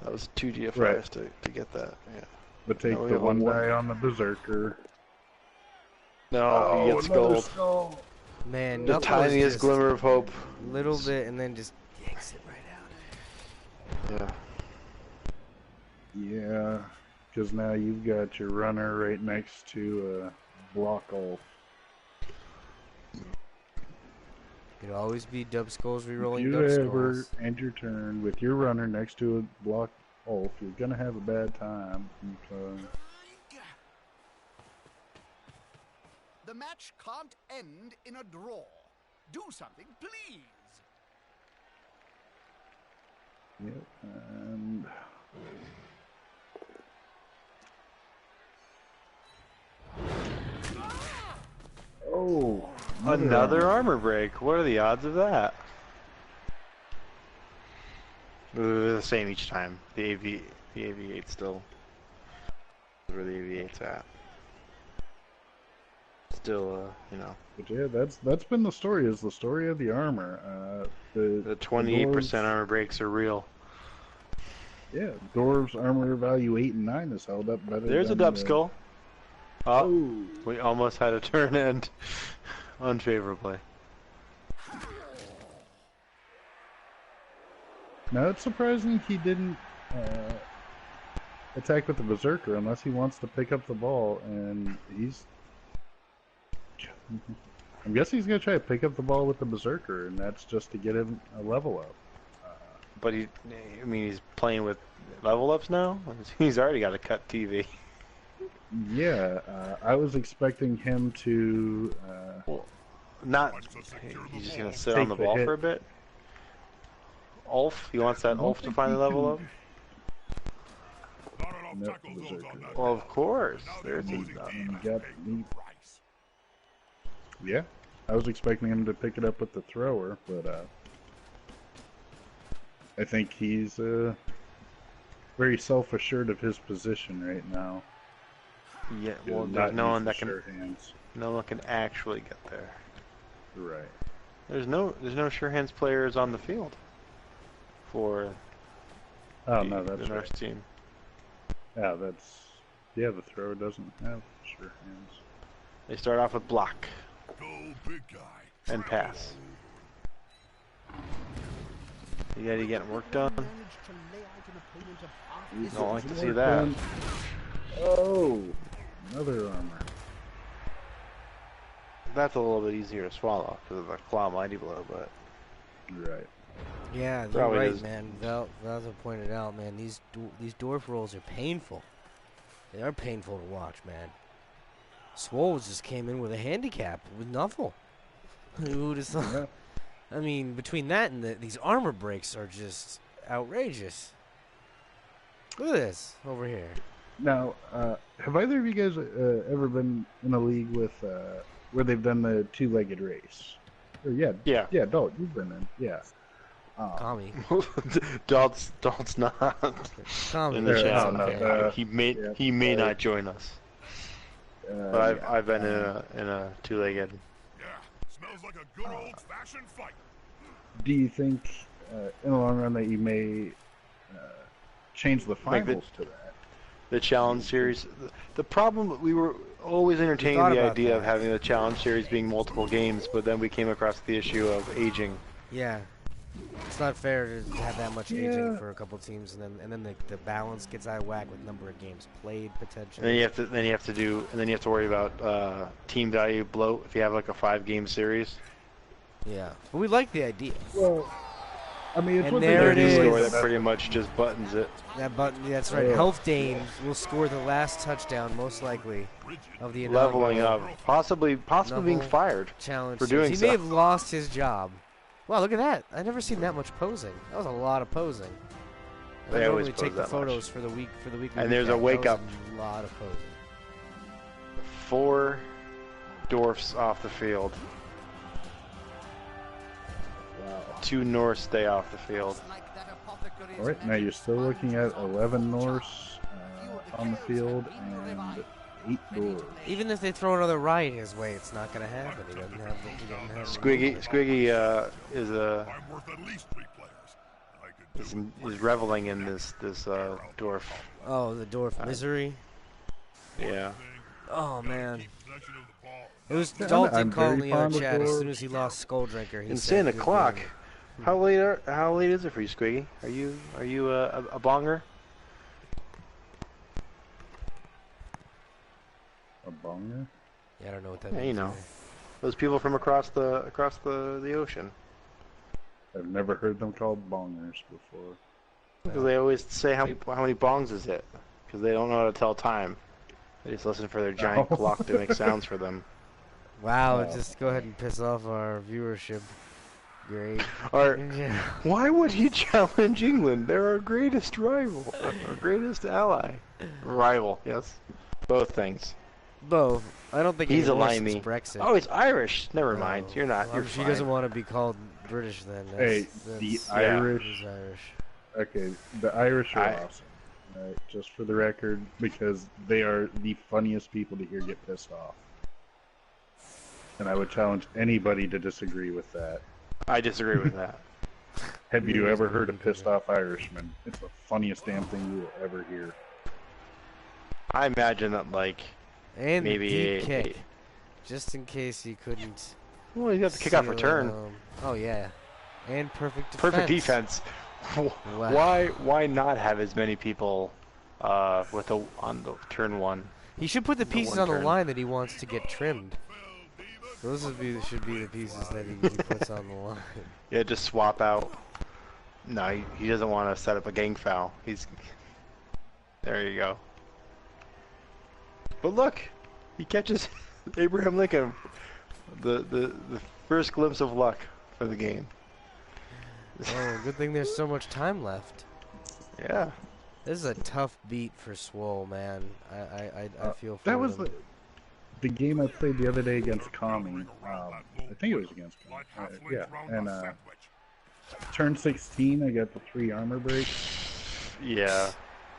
That was 2 GFIs Right. to get that. Yeah. But take No, we the have one one. die on the berserker. No, he gets another gold. skull. Man, The Knuckles tiniest just glimmer of hope. little bit, and then just yanks it right out. Yeah. Yeah, because now you've got your runner right next to block Ulf. It'll always be Dub Skulls If rerolling you Dub ever Skulls. end your turn with your runner next to a block Ulf, you're gonna have a bad time. The match can't end in a draw. Do something, please. Yep, and oh, Another armor break. What are the odds of that? The same each time. The AV8 still. Where the AV8's at. Still, you know. But yeah, that's been the story. Is the story of the armor. The 28% armor breaks are real. Yeah, Dwarves armor value 8 and 9 is held up better. There's a than dub the- skull. Oh, we almost had a turn end unfavorably. Now it's surprising he didn't attack with the berserker unless he wants to pick up the ball, and he's. I'm guessing he's gonna try to pick up the ball with the berserker, and that's just to get him a level up. But I mean, he's playing with level ups now. He's already got a cut TV. Yeah, I was expecting him to. Well, not. He's just gonna sit on the Take the ball hit. for a bit. Ulf, he wants that Ulf to finally level up. Not enough Nope, tackle zones berserker. on that Well, guy. of course. Now the There's opposing a, team got has paid me. the price. Yeah, I was expecting him to pick it up with the thrower, but I think he's very self-assured of his position right now. yeah. Well, Not there's no one use that the can. sure hands. No one can actually get there. Right. There's no sure hands players on the field for Oh the, no, that's the Norse right. team. Yeah, the thrower doesn't have sure hands. They start off with block Go big guy. and pass. You gotta get work done. Managed to lay out an opponent of half his Don't like to see Work that. done. Oh, another armor. That's a little bit easier to swallow because of the claw mighty blow, but Right. Yeah, you're Probably right, is. man. Valza pointed out, man. These dwarf rolls are painful. They are painful to watch, man. Swole just came in with a handicap with Nuffle. Who would have thought? Yeah. I mean, between that and these armor breaks are just outrageous. Look at this over here. Now, have either of you guys ever been in a league with where they've done the two-legged race? Or, yeah, Dalt, you've been in, yeah. Tommy. Dalt's not Tommy. in the chat. no, he may not join us. But I've been in a two-legged. Yeah, smells like a good old-fashioned fight. Do you think, in the long run, that you may change the finals to that? The challenge series. The problem, we were always entertaining the idea of having the challenge series being multiple games, but then we came across the issue of aging. Yeah. It's not fair to have that much aging for a couple teams, and then the balance gets out of whack with number of games played potentially. And then you have to worry about team value bloat if you have like a 5-game series. Yeah, but we like the idea. Well, I mean, it's And what there it is. Score that pretty much just buttons it. That button, that's right. Health Dane will score the last touchdown, most likely, of the Leveling inaugural up, possibly being fired challenge for doing series. He may have lost his job. Wow, look at that! I've never seen that much posing. That was a lot of posing. They I always normally pose take the that photos much. for the week. And there's a wake up. A lot of posing. 4 dwarfs off the field. Wow. 2 Norse stay off the field. All right, now you're still looking at 11 Norse on the field and 8 doors. Even if they throw another riot his way, it's not going to happen. He doesn't have Squiggy is I'm worth at least 3 players. I could is reveling in this dwarf. Oh, the dwarf misery. Yeah. Oh man. possession of the ball. It was I'm Dalton calling very the other fond of chat as dwarves. soon as he lost Skull Drinker. He Insane said, the "Good clock. game." How late is it for you, Squiggy? Are you a bonger? A bonger? Yeah, I don't know what that Yeah, means. you know. either. Those people from across the ocean. I've never heard them called bongers before. Because they always say how many bongs is it? Because they don't know how to tell time. They just listen for their giant Oh. clock to make sounds for them. Wow, Wow. just go ahead and piss off our viewership. Great. Or Yeah. why would he challenge England? They're our greatest rival, our greatest ally. Rival, yes, both things. Both. I don't think He's a anymore since limey. Brexit. Oh, he's Irish. Never mind. You're not. Well, You're she fine. doesn't want to be called British then. Hey, the Irish. He's Irish. Okay, the Irish are I- awesome. Right, just for the record, because they are the funniest people to hear get pissed off. And I would challenge anybody to disagree with that. I disagree with that. Have you ever heard a pissed off Irishman? It's the funniest damn thing you will ever hear. I imagine that like And maybe the deep kick. Just in case you couldn't. well, you got the kick off seal it return. home. Oh yeah. And perfect defense. Perfect defense. Wow. Why not have as many people on the turn 1? He should put the pieces one on the turn. line that he wants to get trimmed. Those should be the pieces that he puts on the line. Yeah, just swap out. No, he doesn't want to set up a gang foul. There you go. But look, he catches Abraham Lincoln. The first glimpse of luck for the game. Oh, good thing there's so much time left. Yeah. This is a tough beat for Swole, man. I feel for That was him. the game I played the other day against Kami. I think it was against Kami. Like halflings Yeah, round and a sandwich. turn 16, I got the 3 armor breaks Yeah.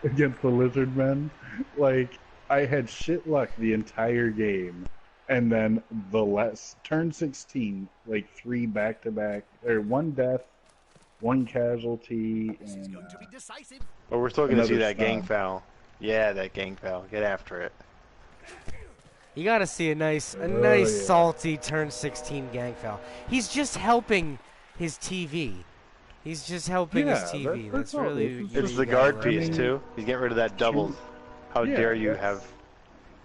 against the lizard men. Like, I had shit luck the entire game, and then turn 16, like 3 back-to-back, or 1 death, 1 casualty, This is and going to be decisive. But we're still going to see Another that gang stun. foul. Yeah, that gang foul. Get after it. You got to see a nice, yeah. salty turn 16 gang foul. He's just helping his TV. He's just helping his Yeah, TV. that's That's all. really. It's It's you the gotta guard love piece, it. too. He's getting rid of that double. How Yeah, dare you that's-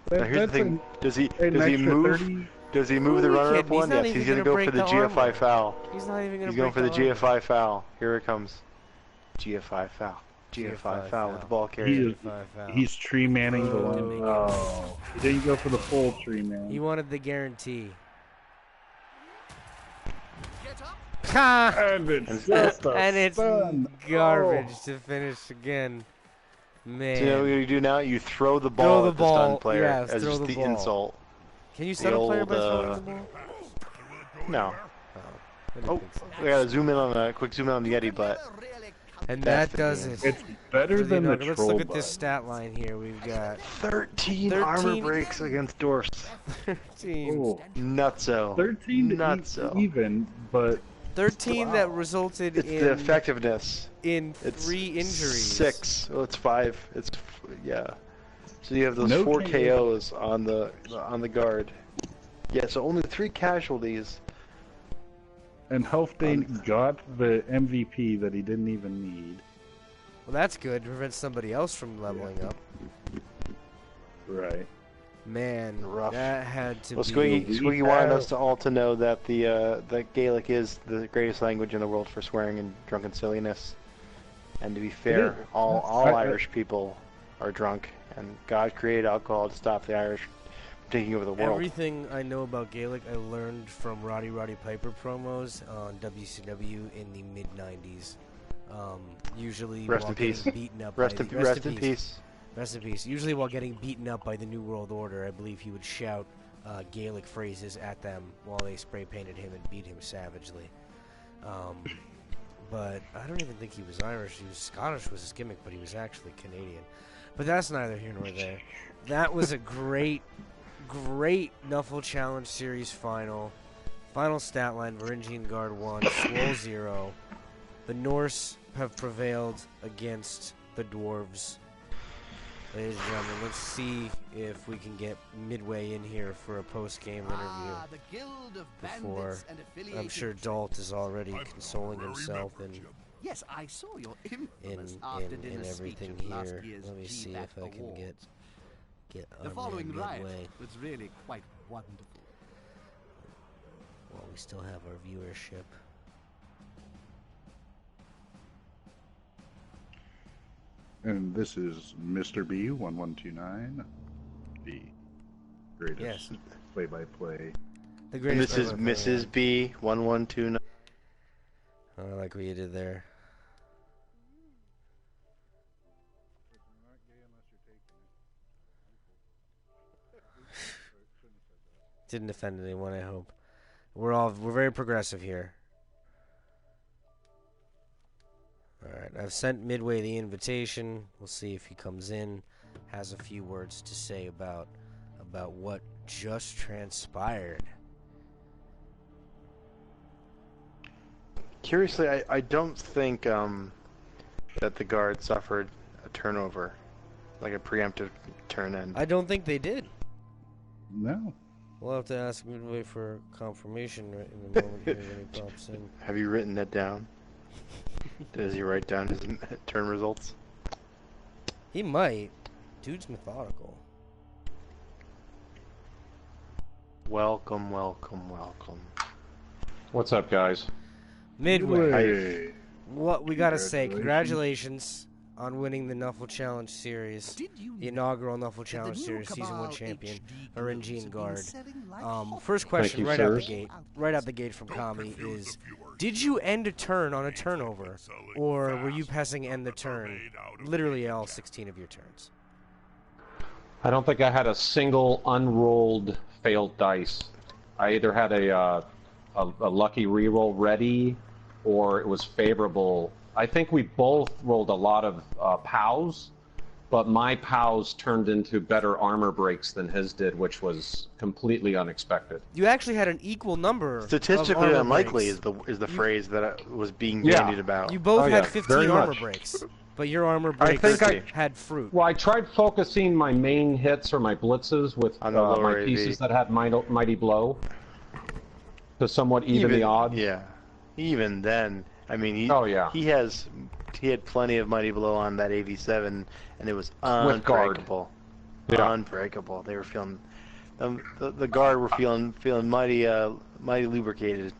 have... Now, here's the that's thing. Does he an extra move? 30. Does he move the Who are you runner-up kidding? He's one? not Yes, even he's going to gonna go for break the the GFI armor. foul. He's not even going to He's going for the armor. GFI foul. Here it comes. GFI foul. GFI foul with the ball He carrier. is, GFI foul. he's tree manning the Oh. one. Oh, he didn't go for the full tree man. He wanted the guarantee. Get up. Ha! And it's just a And it's stun. garbage Oh. to finish again. Man. So you know what you do now? You throw the ball at the stun player as throw just the ball. insult. Can you stun a player by throwing the ball? No. Oh, We gotta zoom in on a quick zoom in on the Yeti, but and that's that does it. It's better than the Let's troll look at this bug. stat line here. We've got 13 armor breaks against dwarfs. 13. Oh, Nutso. 13 Nutso. even, but 13 that resulted It's in the effectiveness. in It's 3 injuries. 6. Well, it's 5. Yeah. So you have those No 4 KO. KOs on the guard. Yeah. So only 3 casualties. and Healfdane got the MVP that he didn't even need. Well, that's good. Prevents somebody else from leveling up. Right. Man, Rough. that had to Well, be... Squiggy wanted us to all to know that that Gaelic is the greatest language in the world for swearing and drunken silliness. And to be fair, is. all Irish people are drunk, and God created alcohol to stop the Irish from taking over the world. Everything I know about Gaelic I learned from Roddy Piper promos on WCW in the mid-90s. Usually Rest while in peace. getting beaten up Rest by in peace. Rest in peace. Usually while getting beaten up by the New World Order, I believe he would shout Gaelic phrases at them while they spray painted him and beat him savagely. But I don't even think he was Irish. He was Scottish was his gimmick, but he was actually Canadian. But that's neither here nor there. That was a great Nuffle Challenge Series final. Final stat line, Varangian Guard 1, Swole 0. The Norse have prevailed against the Dwarves. Ladies and gentlemen, let's see if we can get Midway in here for a post-game interview. The Guild of Before, Bandits and I'm affiliated sure Dalt is already consoling himself in Yes, I saw your infamous after-dinner speech everything at last here. year's Let me see GBAT if I can Awards. get The our following man riot Midway was really quite wonderful. while we still have our viewership. And this is Mr. B1129, the greatest Yes. play-by-play. The And greatest this is ever Mrs. B 1129. I like what you did there. Didn't offend anyone, I hope. We're very progressive here. Alright, I've sent Midway the invitation. We'll see if he comes in, has a few words to say about what just transpired. Curiously, I don't think that the guard suffered a turnover, like a preemptive turn end. I don't think they did. No. We'll have to ask Midway for confirmation right in a moment here when he pops in. Have you written that down? Does he write down his turn results? He might. Dude's methodical. Welcome, welcome, welcome. What's up, guys? Midway. Hey. What we gotta say, congratulations on winning the Nuffle Challenge Series, Did you the know inaugural Nuffle that Challenge the new Series Season 1 Cabal champion, HD Varangian globes have been Guard. selling like hotcakes? First question you, right out the sirs. gate from Kami is, did you end a turn on a turnover, or were you pressing end the turn, literally all 16 of your turns? I don't think I had a single unrolled failed dice. I either had a lucky reroll ready, or it was favorable. I think we both rolled a lot of POWs, but my POWs turned into better armor breaks than his did, which was completely unexpected. You actually had an equal number. Statistically of armor unlikely breaks. is the phrase that was being Yeah. bandied about. You both Oh, had yeah, 15 very armor much. breaks, but your armor I breaks think had fruit. Well, I tried focusing my main hits or my blitzes with On the lower my AV. pieces that had mighty blow to somewhat even the odds. Yeah. Even then, I mean, he had plenty of mighty blow on that 87, and it was With guard. unbreakable. Yeah. Unbreakable. They were feeling the guard were feeling mighty lubricated.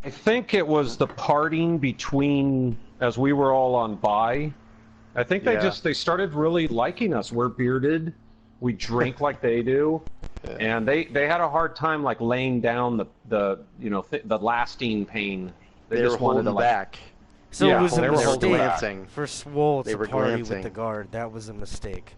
I think it was the parting between, as we were all on bye. I think Yeah. they started really liking us. We're bearded, we drink like they do, and they had a hard time like laying down the lasting pain. They just were wanted holding to back. So Yeah, it was a they were holding mistake glancing. for Swole They to were party with glancing. the guard. That was a mistake.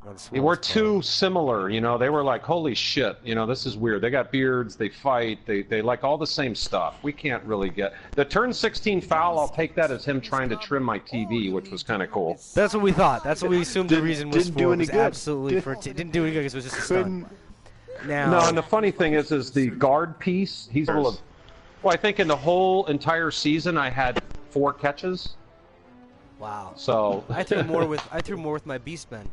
on They were Swole's too part. similar, you know. They were like, holy shit, you know, this is weird. They got beards, they fight, they like all the same stuff. We can't really get the turn 16 foul. I'll take that as him trying to trim my TV, which was kind of cool. That's what we thought. That's what we assumed the reason was didn't do for. any Was good. absolutely for. Didn't do any good because it was just a stun. Now, No, and the funny thing is the guard piece. He's able to. Well, I think in the whole entire season, I had 4 catches. wow. So I threw more with my Beastmen.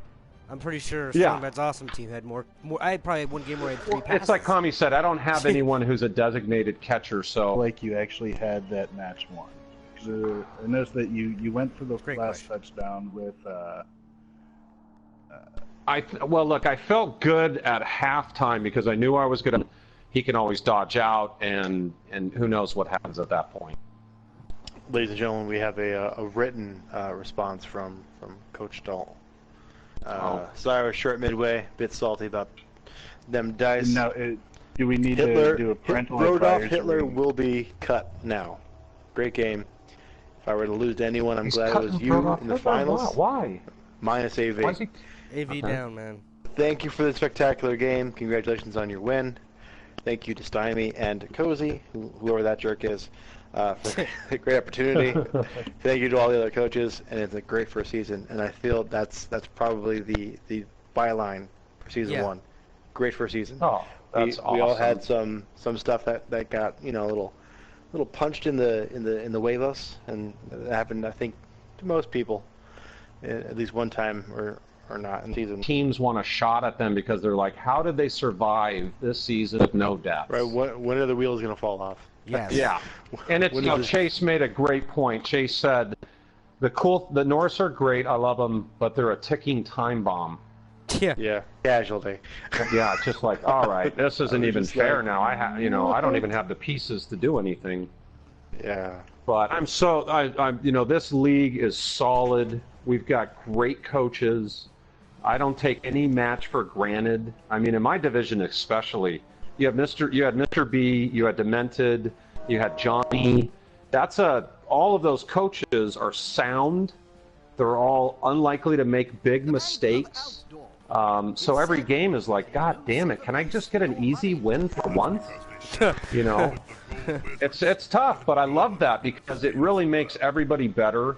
I'm pretty sure Yeah. Strongman's Awesome Team had more. I had probably one game where I had 3 passes. it's like Kami said. I don't have anyone who's a designated catcher, so Like you actually had that match won. 'Cause, I noticed that you went for the Great last question. touchdown with. well, look, I felt good at halftime because I knew I was gonna. He can always dodge out, and who knows what happens at that point. Ladies and gentlemen, we have a written response from Coach Dahl. Sorry I was short midway, bit salty about them dice. Now, do we need Hitler, to do a parental Rodolph advisory? Hitler will be cut now. Great game. If I were to lose to anyone, I'm He's glad it cutting was you Rodolph in the Hitler? finals. Why? Minus AV. Why is he? AV Okay. down, man. Thank you for the spectacular game. Congratulations on your win. Thank you to Stymie and Cozy, whoever that jerk is, for the great opportunity. Thank you to all the other coaches, and it's a great first season. And I feel that's probably the byline for season Yeah. 1. Great first season. Oh, that's we all awesome. had some stuff that got a little punched in the huevos, and that happened, I think, to most people at least one time or not in the season. Teams want a shot at them because they're like, how did they survive this season with no deaths? Right? When are the wheels going to fall off? Yes. Yeah, and it's When you know, is it- Chase made a great point. Chase said, the Norse are great, I love them, but they're a ticking time bomb. Yeah. Yeah, casualty. Yeah, it's just like, all right, this isn't was even just fair like, now. I don't even have the pieces to do anything. Yeah. But I'm this league is solid. We've got great coaches. I don't take any match for granted. I mean, in my division especially, you had Mr. B, you had Demented, you had Johnny. All of those coaches are sound. They're all unlikely to make big mistakes. So every game is like, God damn it, can I just get an easy win for once? You know, it's tough, but I love that because it really makes everybody better,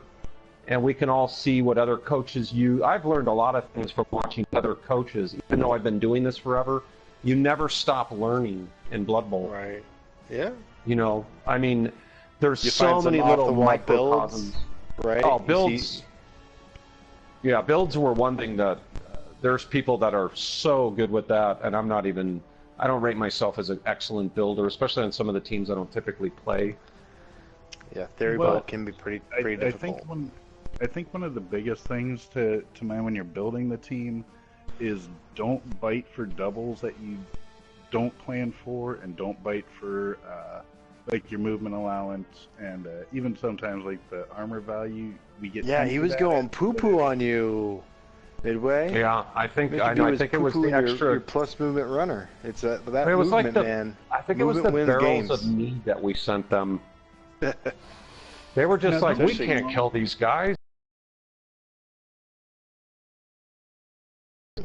and we can all see what other coaches I've learned a lot of things from watching other coaches. Even though I've been doing this forever, you never stop learning in Blood Bowl. Right. Yeah. You know, I mean, there's You so find some many off little the wall microcosms. builds, right? Oh, You builds. see- Yeah, builds were one thing that there's people that are so good with that, and I don't rate myself as an excellent builder, especially on some of the teams I don't typically play. Yeah, theory Well, ball can be pretty I difficult. think one of the biggest things to mind when you're building the team is don't bite for doubles that you don't plan for, and don't bite for like your movement allowance, and even sometimes like the armor value. We get Yeah, he tempted was at going it, poo but poo on you midway. Yeah, I think Make you I do know. I his think it was poo-poo the and extra. your plus movement runner. It's that it was movement, like the. man. I think it was the Movement wins barrels games. of meat that we sent them. They were just No, like, we especially- can't kill these guys.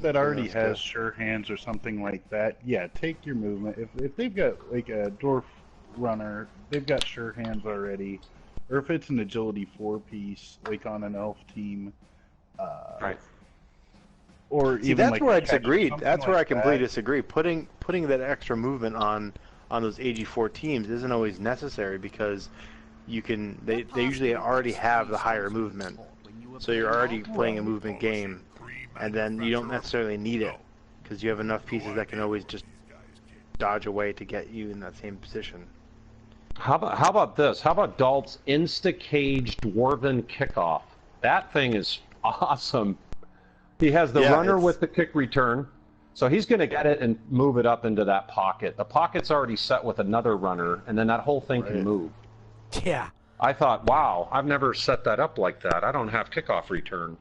that already that's has good. sure hands or something like that. Yeah, take your movement. If they've got like a dwarf runner, they've got sure hands already, or if it's an agility 4-piece like on an elf team. Right. Or See, even that's like where a I catcher, disagreed. something That's where I like completely that. disagree. Putting that extra movement on those AG4 teams isn't always necessary because they usually already have the higher movement, so you're already playing a movement game, and then you don't necessarily need it because you have enough pieces that can always just dodge away to get you in that same position. How about this? How about Dalt's Insta-Cage Dwarven Kickoff? That thing is awesome. He has the Yeah, runner it's- with the kick return, so he's going to get it and move it up into that pocket. The pocket's already set with another runner, and then that whole thing can Right. move. Yeah. I thought, wow, I've never set that up like that. I don't have kickoff return.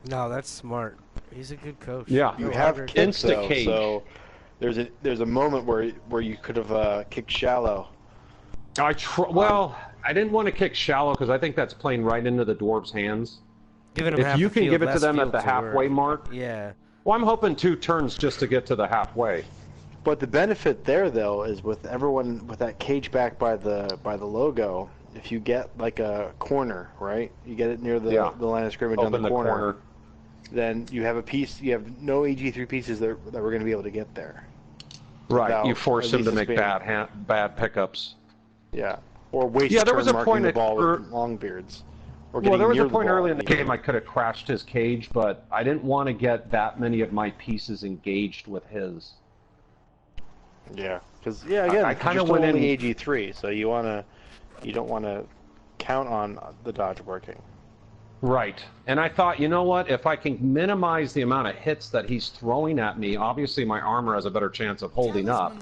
No, that's smart. He's a good coach. Yeah. You No have longer- kicks though, Insta-cage. so there's a moment where you could have kicked shallow. Well, I didn't want to kick shallow because I think that's playing right into the dwarves' hands. Giving them If half you the can field, give it to less them at field the to halfway work. mark, Yeah. well, I'm hoping 2 turns just to get to the halfway. But the benefit there, though, is with everyone with that cage back by the logo. If you get like a corner, right? You get it near the line of scrimmage on Open the corner. corner. Then you have a piece. You have no AG3 pieces that we're going to be able to get there. Right, Without you force at him to least make being- bad pickups. Yeah, or waste Yeah, a there turn was a marking point the at- ball er- with long beards. Or Well, there was getting a near point the ball, early in the even. game I could have crashed his cage, but I didn't want to get that many of my pieces engaged with his. Yeah, because again, I you're kinda still went only in- AG3, so you don't want to count on the dodge working. Right. And I thought, you know what? If I can minimize the amount of hits that he's throwing at me, obviously my armor has a better chance of holding up.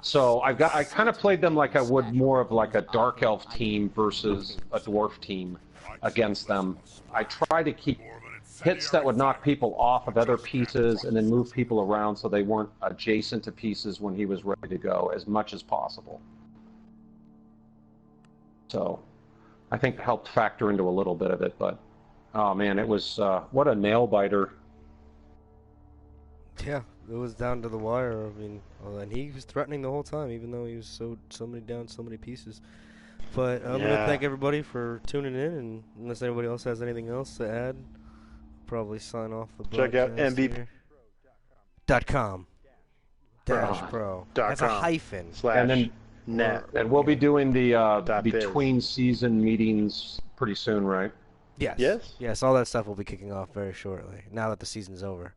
So I kind of played them like I would more of like a dark elf team versus a dwarf team against them. I try to keep hits that would knock people off of other pieces and then move people around so they weren't adjacent to pieces when he was ready to go as much as possible. So I think it helped factor into a little bit of it, but oh man, it was what a nail biter. Yeah, it was down to the wire. I mean, and he was threatening the whole time, even though he was so many down, so many pieces. But I'm gonna thank everybody for tuning in, and unless anybody else has anything else to add, probably sign off the Check out MVP.com dash pro. That's a hyphen. / And then net. and we'll be doing the biz. between season meetings pretty soon, right? Yes. Yes, all that stuff will be kicking off very shortly, now that the season's over.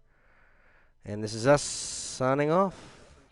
And this is us signing off.